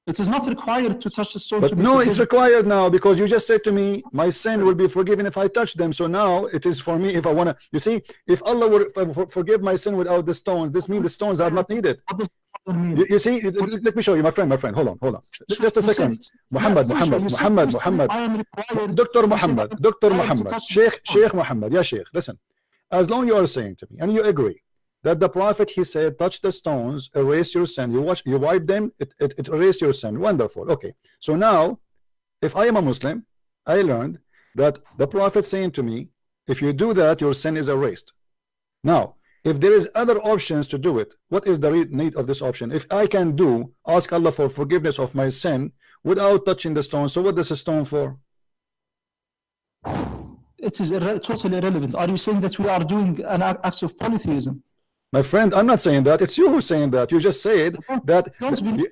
It is not required to touch the stone. But no, it's required now because you just said to me, my sin will be forgiven if I touch them. So now it is for me if I want to. You see, if Allah would forgive my sin without the stones, this means the stones are not needed. What does that mean? You see, let me show you, my friend. Hold on. Just a second. Muhammad. Dr. Muhammad. Sheikh Muhammad. Yeah, Sheikh. Listen, as long you are saying to me and you agree that the Prophet, he said, touch the stones, erase your sin. You wipe them, it erase your sin. Wonderful. Okay. So now, if I am a Muslim, I learned that the Prophet saying to me, if you do that, your sin is erased. Now, if there is other options to do it, what is the need of this option? If I can ask Allah for forgiveness of my sin without touching the stone, so what is a stone for? It is totally irrelevant. Are you saying that we are doing an act of polytheism? My friend, I'm not saying that. It's you who's saying that. You just said that.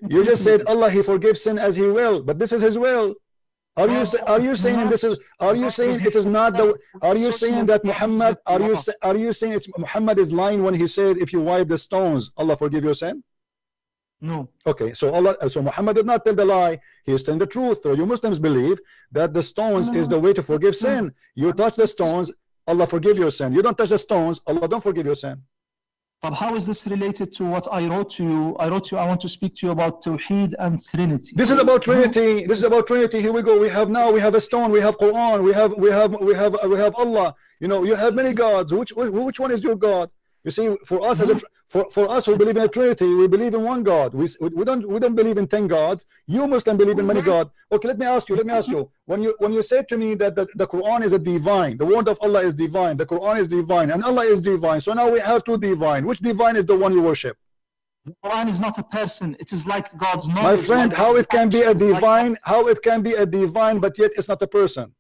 You just said Allah, He forgives sin as He will, but this is His will. Are you saying this is? Are you saying it is not the? Are you saying that Muhammad? Are you saying it's Muhammad is lying when he said if you wipe the stones, Allah forgive your sin? No. Okay, so Muhammad did not tell the lie. He is telling the truth. So you Muslims believe that the stones is the way to forgive sin. You touch the stones, Allah forgive your sin. You don't touch the stones, Allah don't forgive your sin. But how is this related to what I wrote to you? I want to speak to you about Tawheed and Trinity. This is about Trinity. Here we go. We have a stone. We have Quran. We have Allah. You know, you have many gods. Which one is your God? You see, for us for us who believe in a Trinity, we believe in one God. We don't believe in 10 gods. You Muslim believe in many gods. Okay, let me ask you. When you say to me that the Quran is a divine, the word of Allah is divine, the Quran is divine, and Allah is divine. So now we have two divine. Which divine is the one you worship? The Quran is not a person. It is like God's knowledge. My friend, how it can be a divine? How it can be a divine, but yet it's not a person?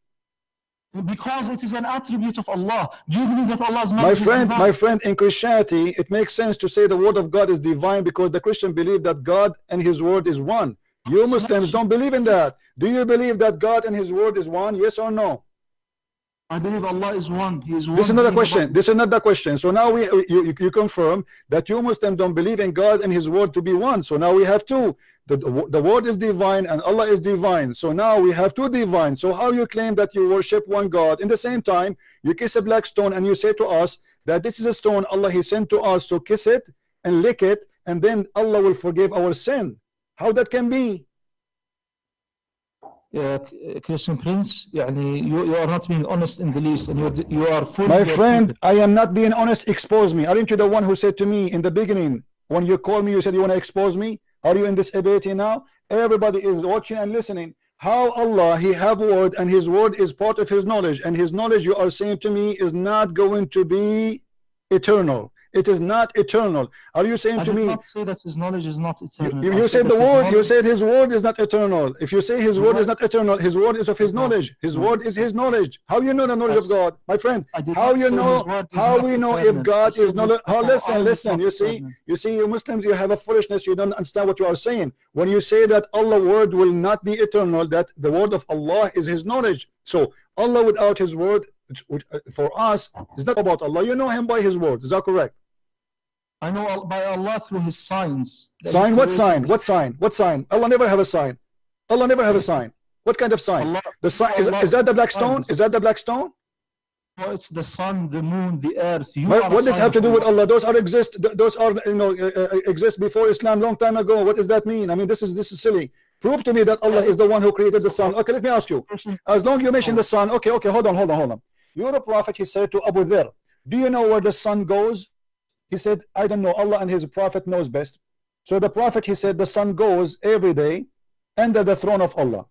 Because it is an attribute of Allah. Do you believe that Allah's knowledge is divine? My friend, in Christianity, it makes sense to say the word of God is divine because the Christian believe that God and His word is one. You Muslims don't believe in that. Do you believe that God and His word is one? Yes or no? I believe Allah is one. He is one. This is another question. So now you confirm that you Muslims don't believe in God and His word to be one. So now we have two. The word is divine and Allah is divine. So now we have two divine. So how you claim that you worship one God? In the same time, you kiss a black stone and you say to us that this is a stone Allah He sent to us. So kiss it and lick it, and then Allah will forgive our sin. How that can be? Christian Prince, you are not being honest in the least, and you are full. My friend, I am not being honest. Expose me. Aren't you the one who said to me in the beginning when you called me, you said you want to expose me? Are you in this ability now? Everybody is watching and listening. How Allah, He have word, and His word is part of His knowledge, and His knowledge, you are saying to me, is not going to be eternal. It is not eternal. Are you saying I to did me? not say that his knowledge is not eternal. You said the that his word. You knowledge- said his word is not eternal. If you say his word is not eternal, his word is of his No, knowledge. His no. word is his knowledge. How you know the knowledge of God, my friend? I did How not you say know? his word is How not we know eternal. if God I is said not? his Oh, listen, Quran is listen. not You see, eternal. you Muslims, you have a foolishness. You don't understand what you are saying. When you say that Allah's word will not be eternal, that the word of Allah is His knowledge. So Allah without His word, which for us is not about Allah. You know Him by His word. Is that correct? I know by Allah through His signs. Sign? What sign? What sign? What sign? Allah never have a sign. Allah never have a sign. What kind of sign? Allah, The sign is that the black stone? Is that the black stone? No, it's the sun, the moon, the earth. What does have to do with Allah? Those are exist. Those are exist before Islam, long time ago. What does that mean? I mean, this is silly. Prove to me that Allah is the one who created the sun. Okay, let me ask you. As long as you mention the sun, okay, hold on. You're a prophet. He said to Abu Dharr, do you know where the sun goes? He said, I don't know. Allah and His prophet knows best. So the prophet, he said, the sun goes every day under the throne of Allah.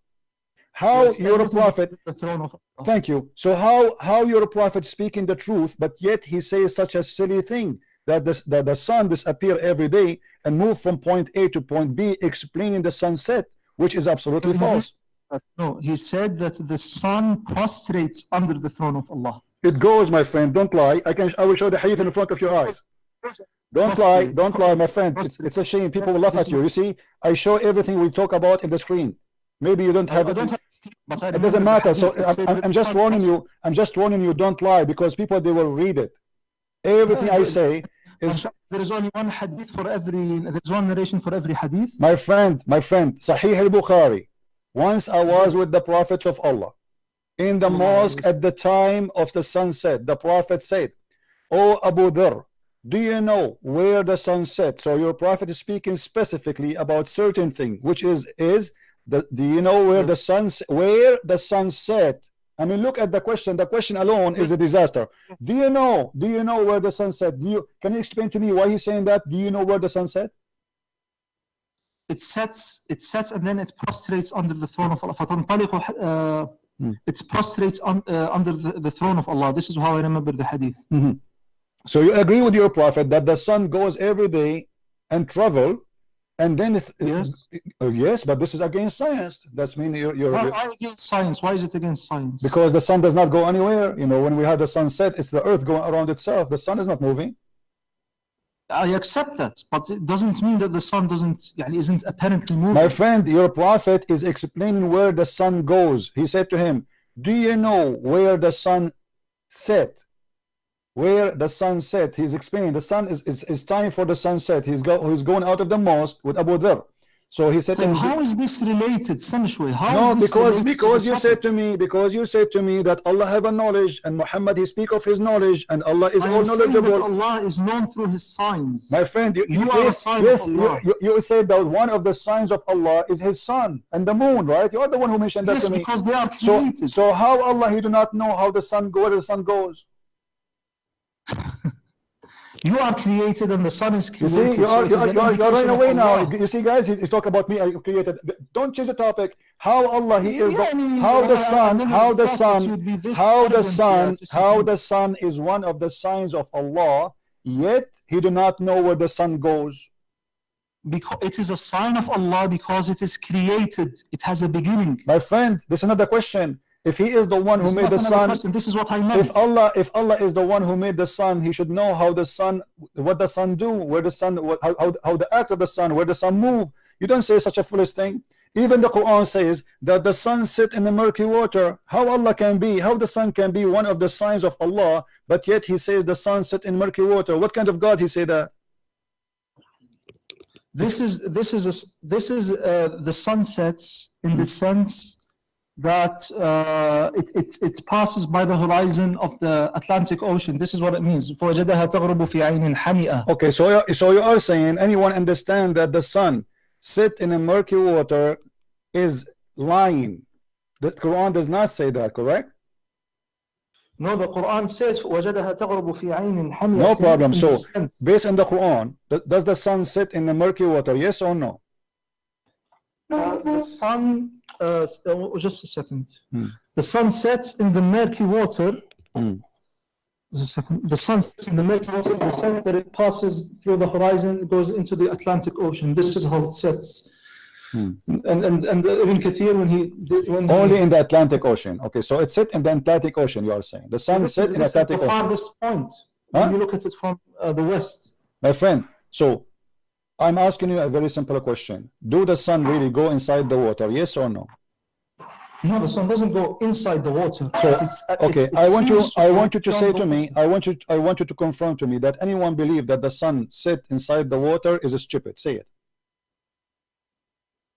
How you're a prophet? The throne of Allah. Thank you. So how you're a prophet speaking the truth, but yet he says such a silly thing that the sun disappear every day and move from point A to point B, explaining the sunset, which is absolutely false. No, he said that the sun prostrates under the throne of Allah. It goes, my friend. Don't lie. I will show the hadith in front of your eyes. Don't lie, my friend. It's a shame. People will laugh at you. You see, I show everything we talk about in the screen. Maybe you don't have it. It doesn't matter. So I'm just warning you. I'm just warning you. Don't lie, because people, they will read it. Everything I say is. There is only one hadith for every. There's one narration for every hadith. My friend, Sahih al-Bukhari. Once I was with the Prophet of Allah in the mosque at the time of the sunset. The Prophet said, "O Abu Dharr, do you know where the sun sets?" So your prophet is speaking specifically about certain thing, which is do you know where the sun set? I mean, look at the question. The question alone is a disaster. Do you know where the sun set? Can you explain to me why he's saying that? Do you know where the sun set? It sets and then it prostrates under the throne of Allah. It prostrates under the throne of Allah. This is how I remember the hadith. So you agree with your prophet that the sun goes every day and travel, and then yes, but this is against science. That's mean Why against science? Why is it against science? Because the sun does not go anywhere. You know, when we have the sunset, it's the earth going around itself. The sun is not moving. I accept that, but it doesn't mean that the sun isn't apparently moving. My friend, your prophet is explaining where the sun goes. He said to him, do you know where the sun set? Where the sun set? He's explaining the sun is time for the sunset. He's going out of the mosque with Abu Dharr. So he said, how is this related, Samishway? Because you said to me that Allah have a knowledge, and Muhammad, he speak of his knowledge, and Allah is all knowledgeable. Allah is known through His signs. My friend, you said that one of the signs of Allah is His sun and the moon, right? You are the one who mentioned that to me. Because they are created. So how Allah, He do not know how the sun where the sun goes? You are created and the sun is created. You see, you're running away now. You see, guys, he's talking about me. I created. Don't change the topic. How Allah, He is. How the sun is one of the signs of Allah. Yet He do not know where the sun goes. Because it is a sign of Allah because it is created. It has a beginning. My friend, this is another question. If He is the one who made the sun, this is what I meant. If Allah is the one who made the sun, He should know how the sun, what the sun do, where the sun, how the act of the sun, where the sun move. You don't say such a foolish thing. Even the Quran says that the sun sit in the murky water. How the sun can be one of the signs of Allah, but yet He says the sun sit in murky water. What kind of God He say that? This is the sun sets in the sense that it passes by the horizon of the Atlantic Ocean. This is what it means. فَوَجَدَهَا تَغْرُبُ فِي عَيْنٍ حَمِئَةٍ. Okay, so you are saying anyone understand that the sun sit in a murky water is lying. The Quran does not say that, correct? No, the Quran says وَجَدَهَا تَغْرُبُ فِي عَيْنٍ حَمِئَةٍ. No problem. So based on the Quran, does the sun sit in the murky water? Yes or no? The sun, just a second. The sun sets in the murky water The sun sets in the Milky Way in the sense that it passes through the horizon, it goes into the Atlantic Ocean. This is how it sets. And Ibn Kathir, only in the Atlantic Ocean. Okay, so it's set in the Atlantic Ocean. You are saying the sun set in the Atlantic Ocean. The farthest point. When you look at it from the west. My friend, so I'm asking you a very simple question. Do the sun really go inside the water? Yes or no? No, the sun doesn't go inside the water. So, okay, I want you to say to me, I want you to confirm to me that anyone believe that the sun set inside the water is stupid. Say it.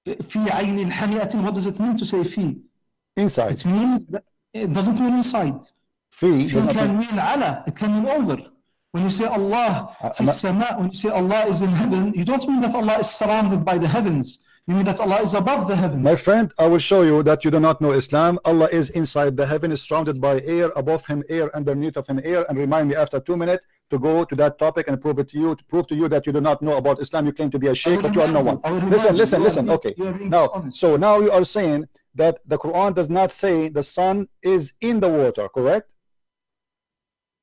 في عين حمئة. What does it mean to say في? Inside. It means that it doesn't mean inside. في can mean على. It can mean over. When you say Allah في السماء, when you say Allah is in heaven, you don't mean that Allah is surrounded by the heavens. You mean that Allah is above the heavens. My friend, I will show you that you do not know Islam. Allah is inside the heaven, is surrounded by air, above him air, underneath of him air. And remind me after 2 minutes to go to that topic and prove it to you, to prove to you that you do not know about Islam. You claim to be a sheikh, but you are no one. Listen. Okay. Now, so now you are saying that the Quran does not say the sun is in the water, correct?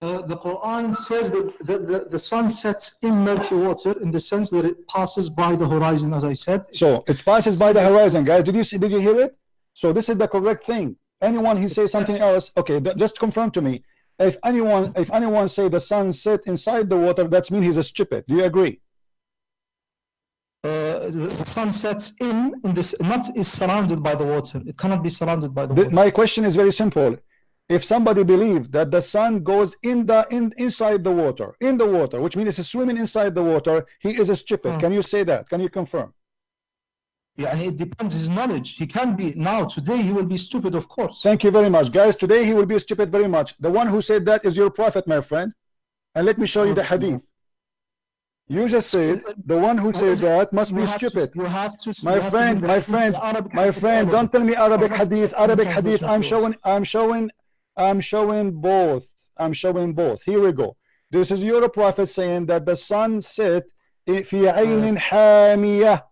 The Quran says that the sun sets in murky water in the sense that it passes by the horizon, as I said. So it passes by the horizon, guys. Did you hear it? So this is the correct thing. Anyone who says something else, okay, just confirm to me. If anyone say the sun set inside the water, that means he's a stupid. Do you agree? The sun sets in this, not is surrounded by the water. It cannot be surrounded by the water. My question is very simple. If somebody believes that the sun goes inside the water, which means it's swimming inside the water, he is a stupid. Can you say that? Can you confirm? Yeah, and it depends his knowledge. He can be today he will be stupid, of course. Thank you very much, guys. Today he will be stupid very much. The one who said that is your prophet, my friend. And let me show you the hadith. You just said the one who says that must be stupid. My friend, don't tell me Arabic hadith. I'm showing both. Here we go. This is your prophet saying that the sun set في عين حامية.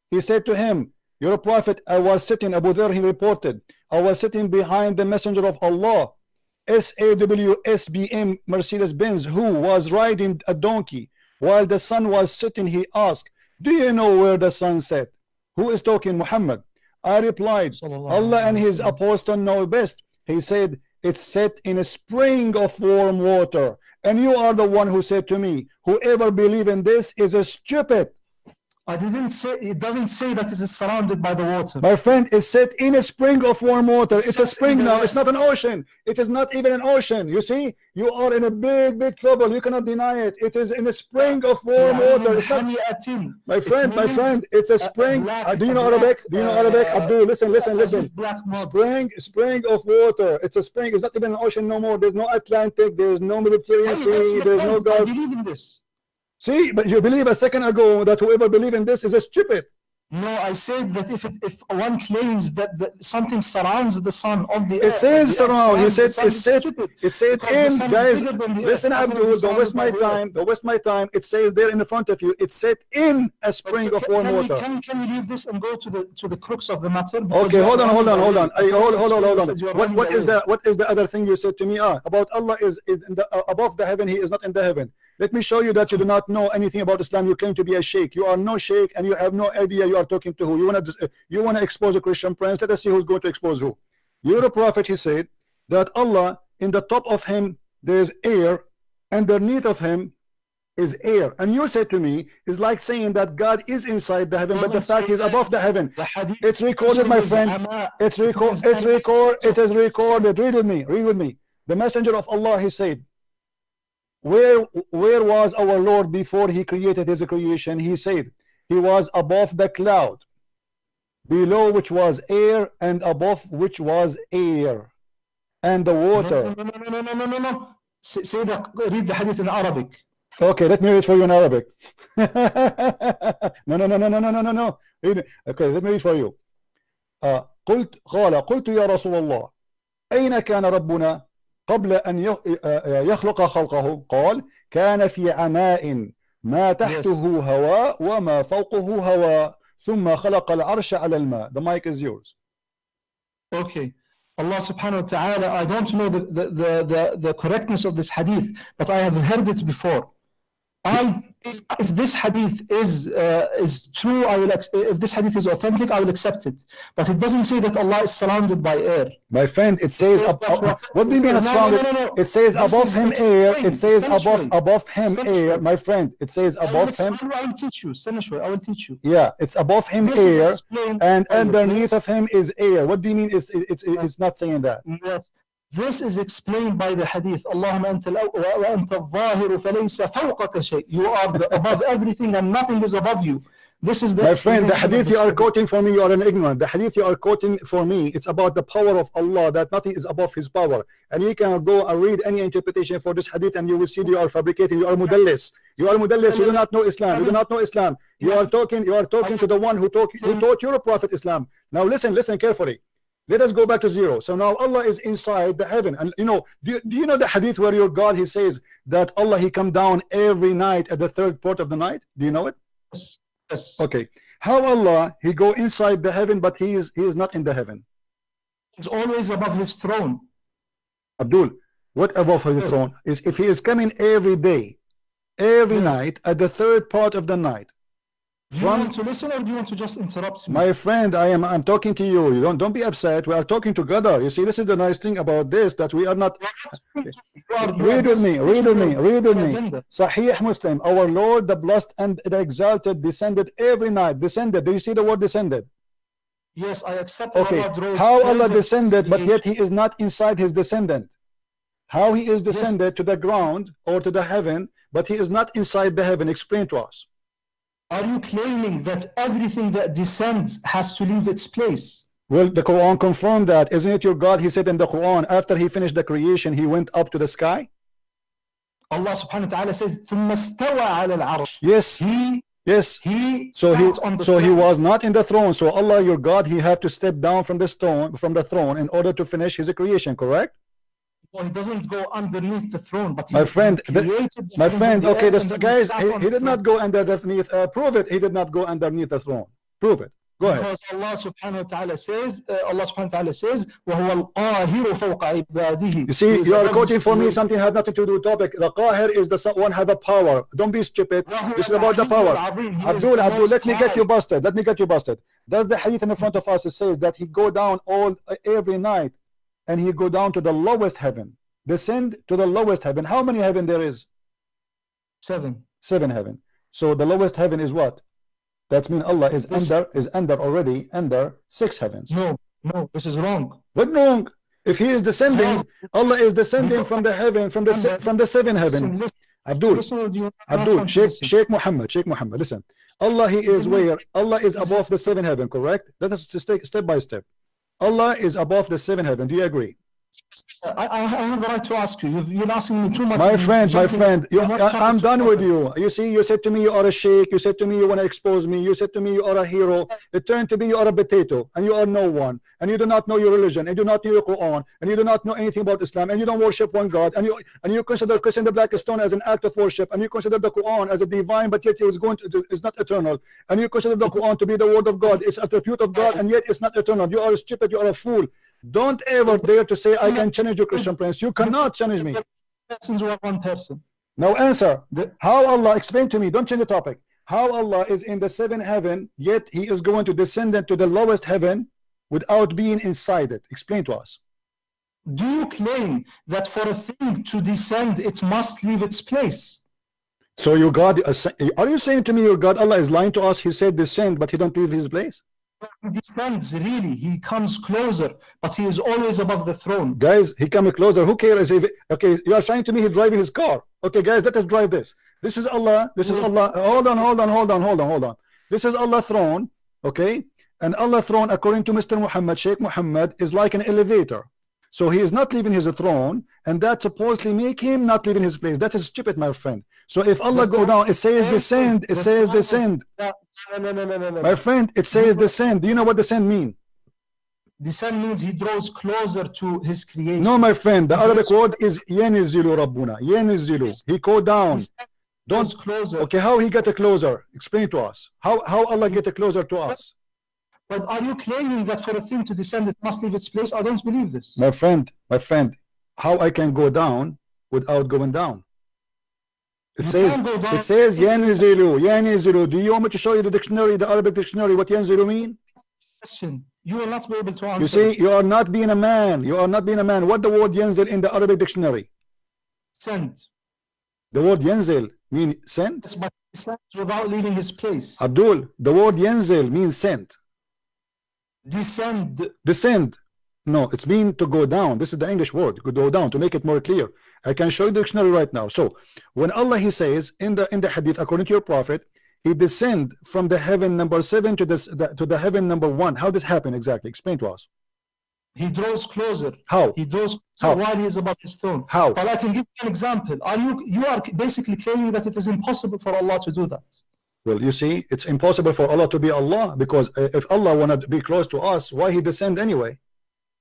He said to him, your prophet, I was sitting, Abu Dharr, he reported, I was sitting behind the messenger of Allah, SAWSBM Mercedes-Benz, who was riding a donkey. While the sun was sitting, he asked, do you know where the sun set? Who is talking? Muhammad. I replied, Allah and his apostle know best. He said, it's set in a spring of warm water. And you are the one who said to me, whoever believes in this is a stupid. I didn't say, it doesn't say that it is surrounded by the water. My friend, it's set in a spring of warm water. It's a spring now. It's not an ocean. It is not even an ocean. You see, you are in a big trouble. You cannot deny it. It is in a spring of warm water. It's not, my friend, it's a spring. Do you know Arabic? Abdul, listen. Spring of water. It's a spring. It's not even an ocean no more. There's no Atlantic. There's no Mediterranean Sea. There's no Gulf. I believe in this. See, but you believe a second ago that whoever believes in this is a stupid. No, I said that if one claims that something surrounds the sun of the it says surround. He said it said in, guys. Listen, Abdul, don't waste my time. It says there in the front of you. It's set in a spring of warm water. Can we leave this and go to the crux of the matter? Okay, hold on. What is the other thing you said to me? About Allah is above the heaven. He is not in the heaven. Let me show you that you do not know anything about Islam. You claim to be a sheikh. You are no sheikh, and you have no idea you are talking to who. You want to expose a Christian prince. Let us see who's going to expose who. You're a prophet. He said that Allah, in the top of him there is air, underneath of him is air. And you said to me, it's like saying that God is inside the heaven, but the fact He's above the heaven. It's recorded, my friend. It is recorded. Read with me. The messenger of Allah, he said, where was our Lord before he created his creation? He said he was above the cloud, below which was air, and above which was air, and the water. No. Say that. Read the hadith in Arabic. Okay, let me read for you in Arabic. No. Okay, let me read for you. قلت يا رسول الله أين كان ربنا قبل أن يخلق خلقه؟ قال كان في عماء ما تحته هواء وما فوقه هواء ثم خلق العرش على الماء. The mic is yours. Okay. Allah subhanahu wa ta'ala, I don't know the correctness of this hadith, but I have heard it before. If this hadith is true, if this hadith is authentic, I will accept it. But it doesn't say that Allah is surrounded by air. My friend, it says, what do you mean it's surrounded? No. It says This above is him air. It says sensually. above him Sensually. air. My friend, it says above him. I will teach you. Sensually, I will teach you. Yeah, it's above him This is air, explained and by underneath this. of him is air. What do you mean it's not saying that? Yes. This is explained by the hadith. Allahumma anta al-zahir falaysa fawqaka shay. You are above everything and nothing is above you. This is the My friend, the hadith you are quoting for me, you are an ignorant. The hadith you are quoting for me, it's about the power of Allah, that nothing is above His power. And you can go and read any interpretation for this hadith, and you will see you are fabricating. You are mudallis. You are mudallis. You do not know Islam. You do not know Islam. You are talking to the one who taught your Prophet Islam. Now listen carefully. Let us go back to zero. So now Allah is inside the heaven, and do you know the hadith where your God, He says that Allah, He come down every night at the third part of the night? Do you know it? Yes. Okay. How Allah, He go inside the heaven, but he is not in the heaven? He's always above His throne. Abdul, what above His throne is if He is coming every day, every night at the third part of the night. Do you want to listen, or do you want to just interrupt me? My friend, I'm talking to you. You don't be upset. We are talking together. You see, this is the nice thing about this, that we are not. Read with me. Sahih Muslim. Our Lord, the blessed and the exalted, descended every night. Descended. Do you see the word descended? Yes, I accept. Okay. How Allah descended, but yet He is not inside His descendant? How He is descended to the ground or to the heaven, but He is not inside the heaven? Explain to us. Are you claiming that everything that descends has to leave its place? Well, the Quran confirmed that. Isn't it your God? He said in the Quran, after He finished the creation, He went up to the sky. Allah subhanahu wa ta'ala says, ثُمَّ اسْتَوَى عَلَى الْعَرْشِ. Yes. Yes. So He was not in the throne. So Allah, your God, He have to step down from the throne in order to finish His creation, correct? Well, He doesn't go underneath the throne, but my friend, okay, guys, he did not go underneath. Prove it. He did not go underneath the throne. Prove it. Go ahead. Because Allah subhanahu wa ta'ala says, وَهُوَ الْقَاهِرُ فَوْقَ عِبَادِهِ. You see, you are quoting for me something have nothing to do with the topic. The Qahir is the one have a power. Don't be stupid. This is about the power. Abdul, let me get you busted. Does the hadith in front of us, it says that He go down every night, and He go down to the lowest heaven, descend to the lowest heaven. How many heaven there is? 7 heaven. So the lowest heaven is what? That means Allah is already under 6 heavens. No, this is wrong. What wrong? If He is descending, Allah is descending from the heaven, from the 7th heaven. Abdul, Sheikh Muhammad, listen. Allah, He is where? Allah is above the 7th heaven, correct? Let us take step by step. Allah is above the 7th heaven. Do you agree? I have the right to ask you. You're asking me too much. My friend, I'm done with you. You see, you said to me you are a sheikh. You said to me you want to expose me. You said to me you are a hero. It turned to be you are a potato, and you are no one, and you do not know your religion, and you do not know your Quran, and you do not know anything about Islam, and you don't worship one God, and you consider kissing the black stone as an act of worship, and you consider the Quran as a divine, but yet it's not eternal, and you consider the Quran to be the word of God. It's attribute of God, and yet it's not eternal. You are stupid. You are a fool. Don't ever dare to say I can challenge your Christian Prince. You cannot challenge me. One person. Now answer. How Allah, explain to me, don't change the topic. How Allah is in the 7th heaven, yet He is going to descend into the lowest heaven without being inside it. Explain to us. Do you claim that for a thing to descend, it must leave its place? So your God, are you saying to me your God, Allah is lying to us? He said descend, but He don't leave His place? He descends, really. He comes closer, but He is always above the throne. Guys, He comes closer. Who cares? Okay, you are trying to me He's driving His car. Okay, guys, let us drive this. This is Allah. This is Allah. Hold on. This is Allah's throne. Okay, and Allah's throne, according to Mr. Muhammad, Sheikh Muhammad, is like an elevator. So He is not leaving His throne, and that supposedly make Him not leaving His place. That is stupid, my friend. So if Allah go down, it says descend. It says descend. No. My friend, it says descend. Do you know what descend mean? Descend means He draws closer to His creation. No, my friend, the Arabic word is yenizilu rabbuna. Yenizilu. He go down. Don't closer. Okay, how He get a closer? Explain to us. How Allah get a closer to us? But are you claiming that for a thing to descend, it must leave its place? I don't believe this. My friend, how I can go down without going down? It says ينزل. Do you want me to show you the dictionary, the Arabic dictionary, what ينزل mean? You will not be able to answer. You see, you are not being a man. You are not being a man. What the word ينزل in the Arabic dictionary? Send. The word ينزل mean sent? Yes, but he sends without leaving his place. Abdul, the word ينزل means sent. Descend. Descend. No, it's mean to go down. This is the English word, go down, to make it more clear. I can show you the dictionary right now. So when Allah, he says in the hadith, according to your prophet, he descend from the heaven number 7 to the heaven number 1. How does happen exactly? Explain to us. He draws closer. How? He draws closer while he is above his throne. How? But I can give you an example. You are basically claiming that it is impossible for Allah to do that. Well, you see, it's impossible for Allah to be Allah, because if Allah wanted to be close to us, why he descend anyway?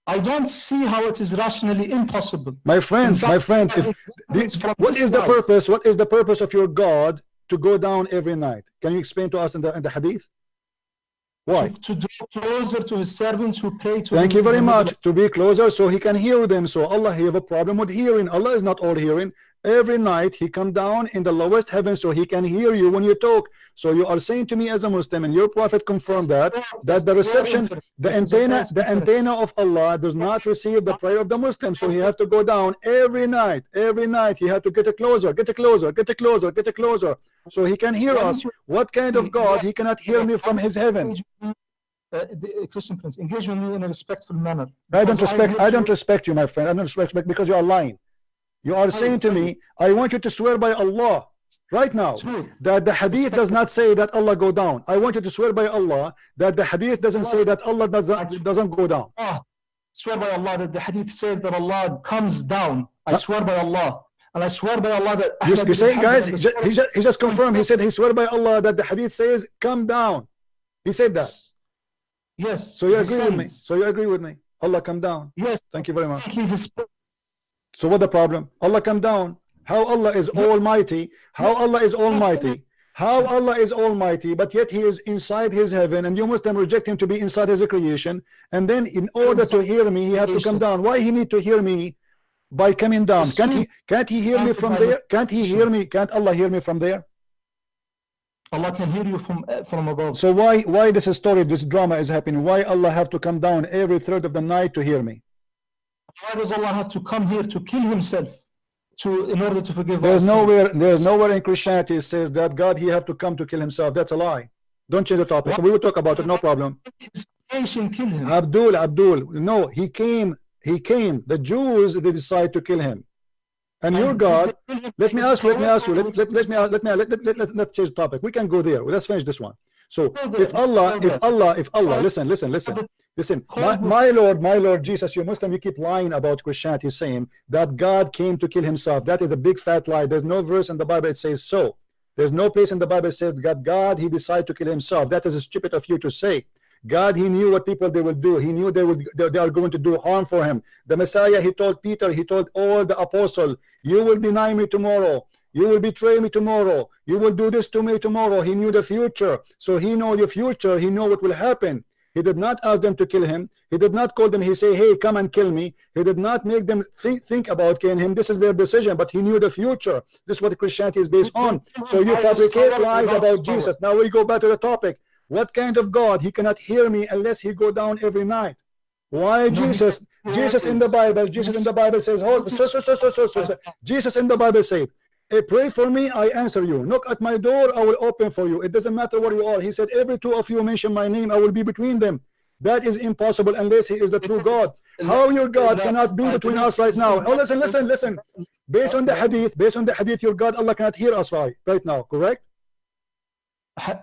I don't see how it is rationally impossible. My friend, what is the purpose? What is the purpose of your God to go down every night? Can you explain to us in the hadith? Why? To draw closer to his servants who pray to him. Thank you very much. To be closer so he can hear them. So Allah, he have a problem with hearing. Allah is not all hearing. Every night he come down in the lowest heaven so he can hear you when you talk. So you are saying to me as a Muslim, and your prophet confirmed that the reception, the antenna of Allah does not receive the prayer of the Muslim. So he have to go down every night. Every night he had to get closer. So he can hear us. What kind of God? He cannot hear me from his heaven. The Christian Prince, engage with me in a respectful manner. I don't respect you, my friend. I don't respect because you are lying. You are saying to me, I want you to swear by Allah right now that the hadith does not say that Allah go down. I want you to swear by Allah that the hadith doesn't say that Allah doesn't go down. Swear by Allah that the hadith says that Allah comes down. I swear by Allah. And I swear by Allah that you say, guys, he just confirmed. He said he swear by Allah that the hadith says come down. He said that. Yes. So you agree with me? Allah come down. Yes. Thank you very much. So what the problem? Allah come down. How Allah is almighty? How Allah is almighty? How Allah is almighty, but yet he is inside his heaven, and you Muslim reject him to be inside his creation, and then in order to hear me, he have to come down. Why he need to hear me by coming down? Can't he hear me from there? Can't he hear me? Can't Allah hear me from there? Allah can hear you from above. So why this story, this drama is happening? Why Allah have to come down every third of the night to hear me? Why does Allah have to come here to kill himself in order to forgive us? There's nowhere in Christianity it says that God, he have to come to kill himself. That's a lie. Don't change the topic. What? We will talk about it, no problem. His nation kill him. Abdul, no, he came. The Jews, they decide to kill him. And your God, let me ask you, let's change the topic. We can go there. Let's finish this one. So if Allah, listen, my Lord Jesus, you Muslim, you keep lying about Christianity, saying that God came to kill himself. That is a big fat lie. There's no verse in the Bible that says so. There's no place in the Bible that says that God, he decided to kill himself. That is stupid of you to say. God, he knew what people they will do. He knew they are going to do harm for him. The Messiah, he told Peter, he told all the apostles, you will deny me tomorrow. You will betray me tomorrow. You will do this to me tomorrow. He knew the future. So he know the future. He know what will happen. He did not ask them to kill him. He did not call them. He say, hey, come and kill me. He did not make them think about killing him. This is their decision, but he knew the future. This is what Christianity is based on. So you fabricate lies about Jesus. Now we go back to the topic. What kind of God? He cannot hear me unless he go down every night. Why Jesus in the Bible says, Jesus in the Bible said, hey, pray for me, I answer you. Knock at my door, I will open for you. It doesn't matter where you are. He said, every two of you mention my name, I will be between them. That is impossible unless he is the true God. How your God cannot be between us right now? Oh, listen. Based on the hadith, your God, Allah cannot hear us right now, correct?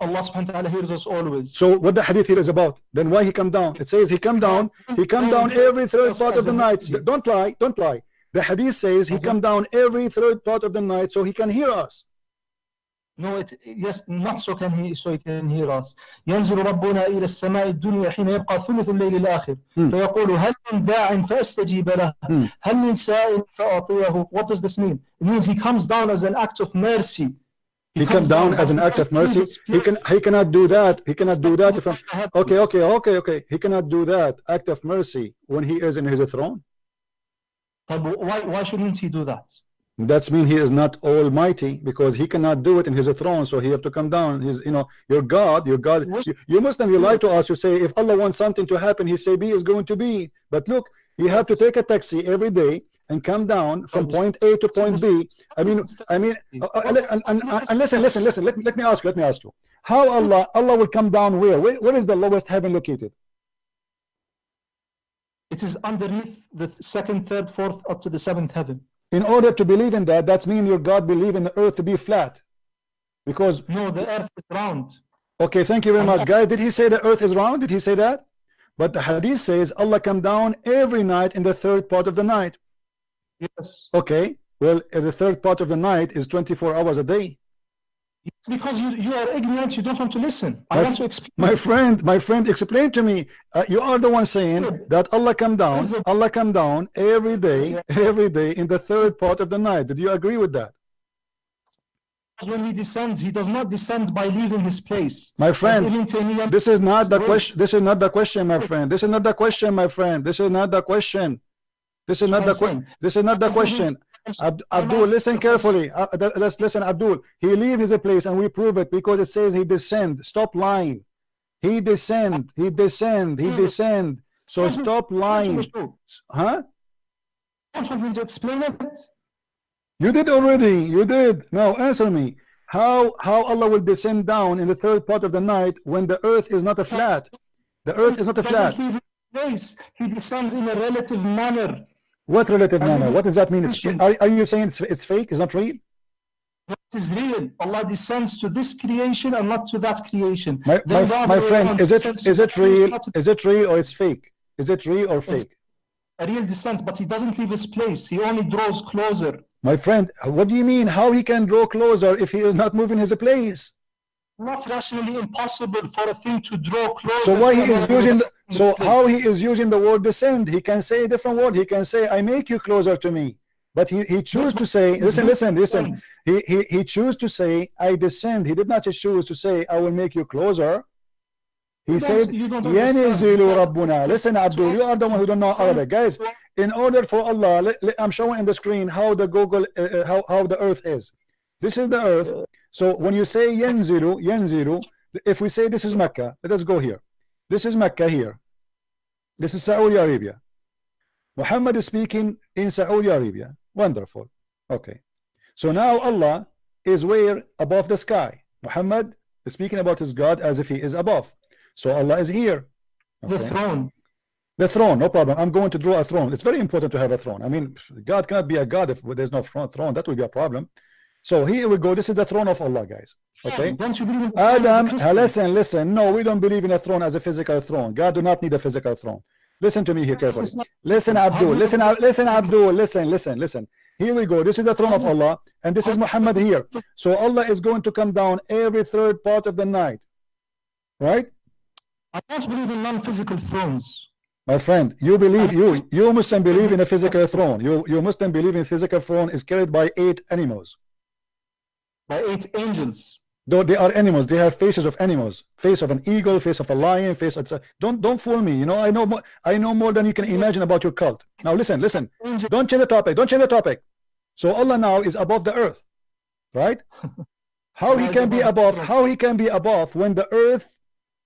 Allah subhanahu wa ta'ala hears us always. So what the hadith here is about, then why he come down? It says he come down every third part of the night. Don't lie. The hadith says he come down every third part of the night so he can hear us. No, not so he can hear us. ينزل ربنا إلى السماء الدنيا حين يبقى ثلث الليل الآخر فيقول هل من داع فأستجيب له هل من سائل فأعطيه. What does this mean? It means he comes down as an act of mercy He come down as an act of mercy. He cannot do that. He cannot do that from okay. He cannot do that act of mercy when he is in his throne. Why shouldn't he do that? That's mean he is not almighty, because he cannot do it in his throne, so he have to come down. He's, you know, your God. You Muslim, you lie to us. You say if Allah wants something to happen, he say be is going to be. But look, you have to take a taxi every day and come down from point A to point B. I mean, and listen. Let me ask you. How Allah will come down where? Where is the lowest heaven located? It is underneath the second, third, fourth, up to the seventh heaven. In order to believe in that, that's mean your God believe in the earth to be flat, because no, the earth is round. Okay, thank you very much, guys. Did he say the earth is round? Did he say that? But the hadith says Allah come down every night in the third part of the night. Yes. Okay, well, the third part of the night is 24 hours a day. It's because you are ignorant. You don't want to listen. I want to explain. My friend, explain to me. You are the one saying that Allah come down every day in the third part of the night. Did you agree with that? When he descends, he does not descend by leaving his place. My friend, this is not the question. This is not the question, my friend. This is not the question, my friend. This is not the question. This is not the question. This is not the question. Abdul, listen carefully. Let's listen, Abdul. He leave his place, and we prove it because it says he descend. Stop lying. He descend. So stop lying. Huh? Don't want me to explain it? You did already. You did. Now answer me. How Allah will descend down in the third part of the night when the earth is not a flat? The earth is not a flat. He descends in a relative manner. What relative manner? What does that mean? Are you saying it's fake? It's not real? It is real. Allah descends to this creation and not to that creation. My friend, is it real? Is it real or it's fake? Is it real or fake? It's a real descent, but he doesn't leave his place. He only draws closer. My friend, what do you mean? How he can draw closer if he is not moving his place? Not rationally impossible for a thing to draw closer. So why he is using how he is using the word descend? He can say a different word. He can say I make you closer to me. But he chose to say, listen. He chose to say I descend. He did not just choose to say I will make you closer. He said Yanizilu Rabbuna. Listen, Abdul, you are the one who don't know Arabic. Guys, in order for Allah, I'm showing in the screen how the Google how the earth is. This is the earth. So when you say Yanzilu, if we say this is Mecca, let us go here. This is Mecca here. This is Saudi Arabia. Muhammad is speaking in Saudi Arabia. Wonderful. Okay. So now Allah is where? Above the sky. Muhammad is speaking about his God as if he is above. So Allah is here. Okay. The throne. The throne, no problem. I'm going to draw a throne. It's very important to have a throne. I mean, God cannot be a God if there's no throne. That will be a problem. So here we go. This is the throne of Allah, guys. Okay. Don't you believe in Adam, listen. No, we don't believe in a throne as a physical throne. God do not need a physical throne. Listen to me here carefully. Listen, Abdul. Listen, Abdul. Listen. Here we go. This is the throne of Allah, and this is Muhammad here. So Allah is going to come down every third part of the night, right? I don't believe in non-physical thrones. My friend, you believe you Muslim believe in a physical throne. You Muslim believe in physical throne is carried by 8 animals. By 8 angels. Though they are animals, they have faces of animals. Face of an eagle, face of a lion, face of don't fool me. You know, I know more than you can imagine about your cult. Now listen. Don't change the topic. So Allah now is above the earth, right? How he can be above? How he can be above when the earth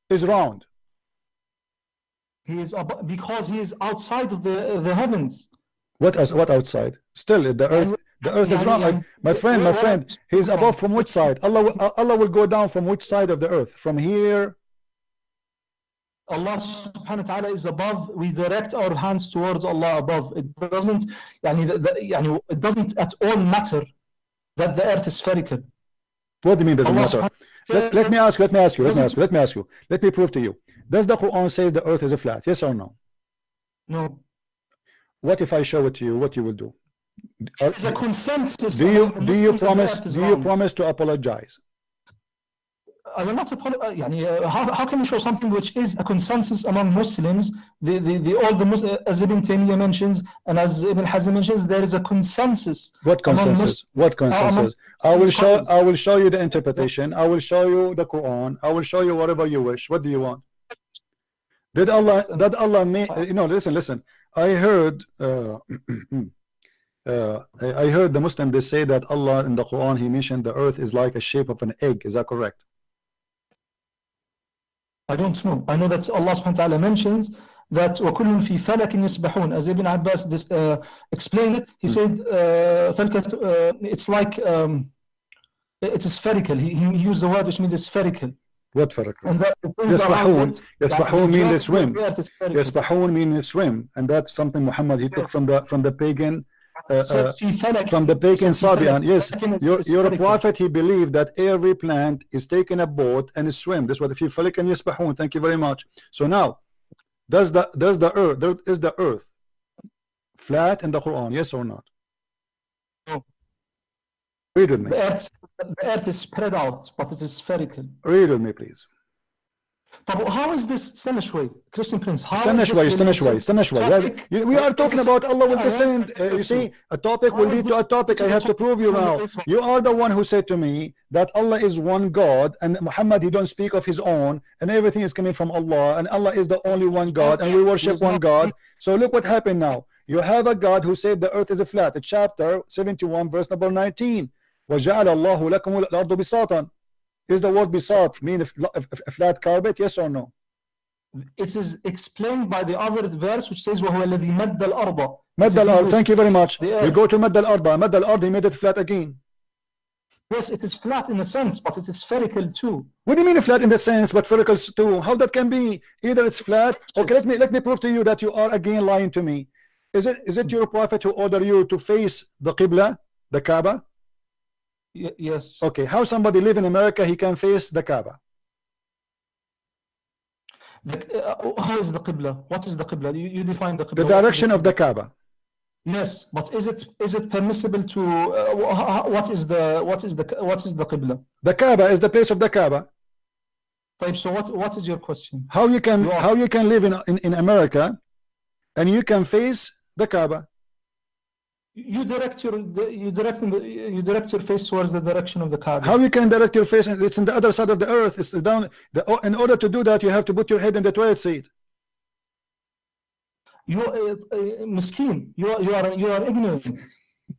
is round? He is because he is outside of the heavens. What outside? Still the earth is round. Like, my friend, he is above from which side? Allah will go down from which side of the earth? From here. Allah subhanahu wa ta'ala is above. We direct our hands towards Allah above. It doesn't it doesn't at all matter that the earth is spherical. What do you mean doesn't matter? Let me ask you. Let me prove to you. Does the Quran says the earth is flat? Yes or no? No. What if I show it to you? What you will do? It's a consensus. Do you promise to apologize? I will not apologize. How can you show something which is a consensus among Muslims? All the Muslims, as Ibn Taymiyyah mentions and as Ibn Hazm mentions, there is a consensus. What consensus? What consensus? I will show you the interpretation. I will show you the Quran. I will show you whatever you wish. What do you want? Did Allah make, listen. I heard I heard the Muslim, they say that Allah in the Quran, he mentioned the earth is like a shape of an egg. Is that correct? I don't know. I know that Allah subhanahu wa ta'ala mentions that وَكُلٌّ فِي فَلَكٍ يَسْبَحُونَ. As Ibn Abbas explained it, he said it's like it's spherical. He used the word which means it's spherical. What spherical? يسبحون. يسبحون mean they swim. يسبحون mean they swim, and that's something Muhammad he took from the pagan. From the pagan Sabian. Yes, your prophet, he believed that every plant is taking a boat and swim. That's what if you falik and yasbahun. Thank you very much. So now, is the earth flat in the Quran? Yes or not? No. Read with me. The earth is spread out, but it is spherical. Read with me, please. How is this? استنى شوي, Christian Prince. استنى شوي. We are talking about Allah will descend. You see, a topic will lead to a topic. I have to prove you now. You are the one who said to me that Allah is one God, and Muhammad, he don't speak of his own, and everything is coming from Allah, and Allah is the only one God, and we worship one God. So look what happened now. You have a God who said the earth is a flat. Chapter 71, verse number 19. وَجَعَلَ اللَّهُ لَكُمُ الْأَرْضُ بِسَاطًا. Is the word bisat mean a flat carpet? Yes or no? It is explained by the other verse which says وَهُوَ الَّذِي مَدَّ الْأَرْضَ. مَدَّ الْأَرْض. Thank you very much. We go to مَدَّ الْأَرْض. مَدَّ الْأَرْض, he made it flat again. Yes, it is flat in a sense, but it is spherical too. What do you mean flat in that sense, but spherical too? How that can be? Either it's flat. Okay, let me prove to you that you are again lying to me. Is it your prophet who ordered you to face the Qibla, the Kaaba? Yes. Okay, how somebody live in America, he can face the Kaaba? How is the Qibla? What is the Qibla? You define the Qibla. The direction of the Kaaba. Yes, but is it permissible to what is the Qibla? The Kaaba is the place of the Kaaba. So what is your question? How you can live in America and you can face the Kaaba? You direct your face towards the direction of the Kaaba. How you can direct your face? It's on the other side of the earth. It's down. In order to do that, you have to put your head in the toilet seat. You miskin. You are ignorant.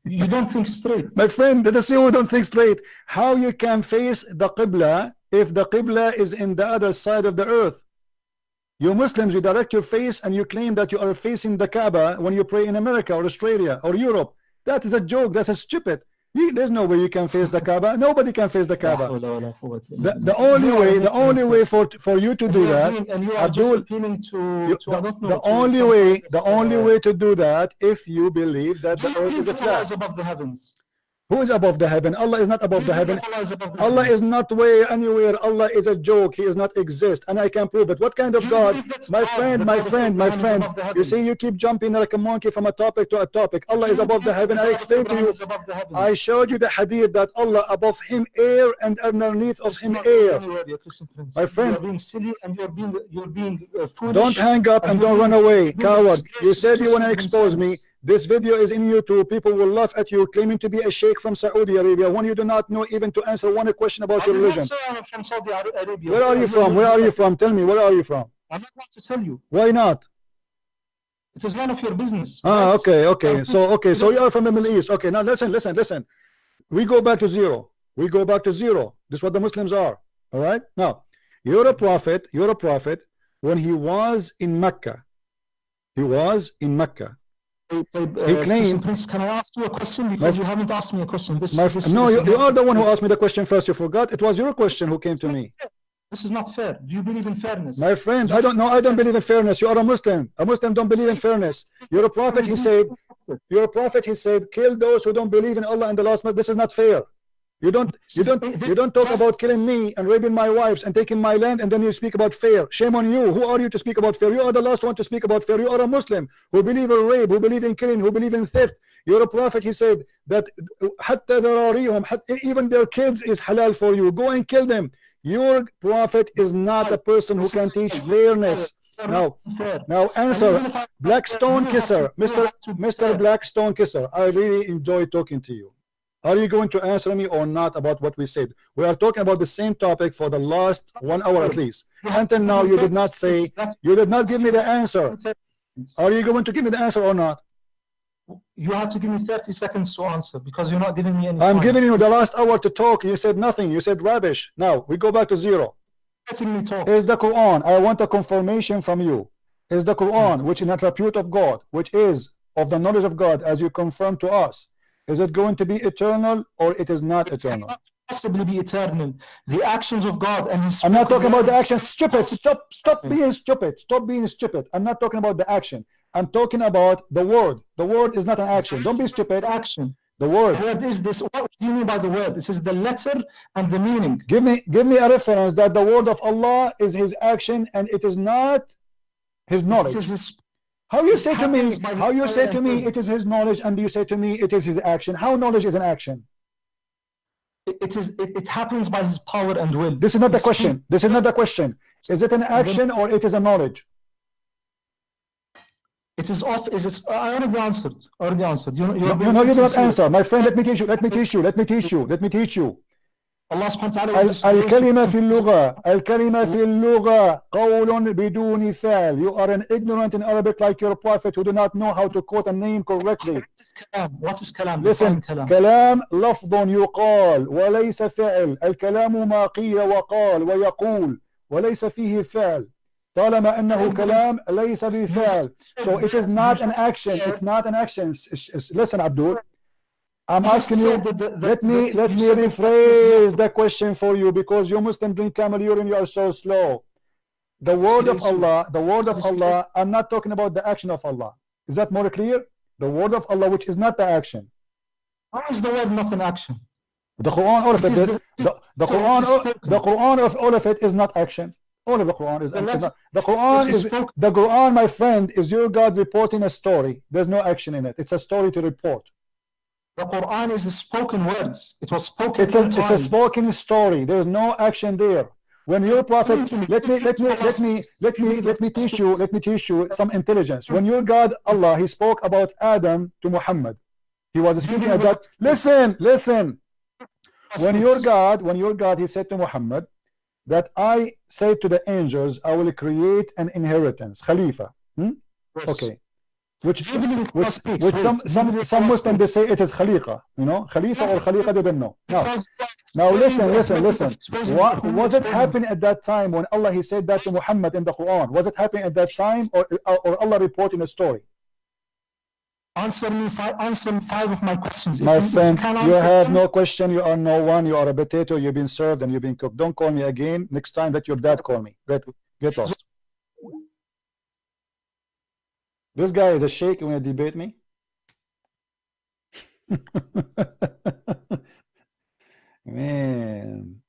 You don't think straight. My friend, let us see who don't think straight. How you can face the Qibla if the Qibla is in the other side of the earth? You Muslims, you direct your face and you claim that you are facing the Kaaba when you pray in America or Australia or Europe. That is a joke. That's a stupid. There's no way you can face the Kaaba. Nobody can face the Kaaba. The only way for you to do that, Abdul, the only way to do that, if you believe that the earth is a flat. Who is above the heaven? Allah is not above the heaven. Allah is not anywhere. Allah is a joke. He does not exist, and I can prove it. What kind of God? My friend. You see, you keep jumping like a monkey from a topic to a topic. Allah is above the heaven. I explained to you. I showed you the hadith that Allah above him air and underneath of him air. My friend, you're being silly and you're being foolish. Don't hang up and don't run away, coward. You said you want to expose me. This video is in YouTube. People will laugh at you claiming to be a sheikh from Saudi Arabia when you do not know even to answer one question about your religion. I'm from Saudi Arabia. Where are you from? Where are you from? Tell me, where are you from? I'm not going to tell you. Why not? It is none of your business. Ah, okay. So you are from the Middle East. Okay, now listen. We go back to zero. This is what the Muslims are. All right? Now, you're a prophet. When he was in Mecca. He claimed. Can I ask you a question? Because you haven't asked me a question. No, you are the one who asked me the question first. You forgot. It was your question who came to me. This is not fair. Do you believe in fairness? My friend, I don't know. I don't believe in fairness. You are a Muslim. A Muslim don't believe in fairness. You're a prophet. He said, kill those who don't believe in Allah and the last month. This is not fair. You don't talk about killing me and raping my wives and taking my land, and then you speak about fair. Shame on you. Who are you to speak about fair? You are the last one to speak about fair. You are a Muslim who believe in rape, who believe in killing, who believe in theft. You're a prophet. He said that even their kids is halal for you. Go and kill them. Your prophet is not a person who can teach fairness. Now answer, Blackstone Kisser, Mr. Blackstone Kisser. I really enjoy talking to you. Are you going to answer me or not about what we said? We are talking about the same topic for the last 1 hour at least. Until now, you did not say, you did not give me the answer. Are you going to give me the answer or not? You have to give me 30 seconds to answer because you're not giving me any I'm time. giving you the last hour to talk. You said nothing. You said rubbish. Now we go back to zero. Letting me talk. Is the Quran, I want a confirmation from you. Is the Quran, which is an attribute of God, which is of the knowledge of God, as you confirm to us, is it going to be eternal or it is not eternal? Cannot possibly be eternal. The actions of God and His I'm not talking about the words- action. Stupid. Stop being stupid. Stop being stupid. I'm not talking about the action. I'm talking about the word. The word is not an action. Don't be stupid. Action. The word. The word is this. What do you mean by the word? This is the letter and the meaning. Give me a reference that the word of Allah is His action and it is not His knowledge. It is His, How you say to me? happens by How you His say power to and me will. it is His knowledge and you say to me it is His action? How knowledge is an action? It happens by His power and will. This is not the He question. speaks- This is not the question. Is it an action or it is a knowledge? It is off. Is it? I already answered. Already answered. You You did not answer. My friend, let me teach you. Let me teach you. Let me teach you. Let me teach you. Allah subhanahu wa ta'ala will الكلمة في اللغة الكلمة في اللغة قول بدون فعل. You are an ignorant in Arabic like your prophet who do not know how to quote a name correctly. What is kalam? What is kalam? Listen, Define kalam. كلام لفظ يقال وليس فعل. الكلام ما قيل وقال ويقول وليس فيه فعل. طالما أنه كلام ليس بفعل. So it is not an action. It's not an action. Listen, Abdul. I'm asking you, let me rephrase the question for you because you Muslim drink camel urine, you are so slow. The word of Allah, I'm not talking about the action of Allah. Is that more clear? The word of Allah, which is not the action. How is the word not an action? The Quran, all of it, the Quran of all of it is not action. All of the Quran is not. The Quran, my friend, is your God reporting a story. There's no action in it. It's a story to report. The Quran is the spoken words. It was spoken. It's a spoken story. There's no action there. When your prophet, let me teach you some intelligence. When your God Allah, He spoke about Adam to Muhammad. He was speaking about. Listen. When your God, He said to Muhammad that I said to the angels, I will create an inheritance, Khalifa. Okay. Which some Muslims they say it is Khaliqa, you know, Khalifa or Khaliqa, they don't know. Now listen. What was it happening at that time when Allah He said that to Muhammad in the Quran? Was it happening at that time or Allah reporting a story? Answer five of my questions. My friend, you have no question. You are no one. You are a potato. You've been served and you've been cooked. Don't call me again. Next time let your dad call me. Get lost. This guy is a sheikh. You want to debate me? Man.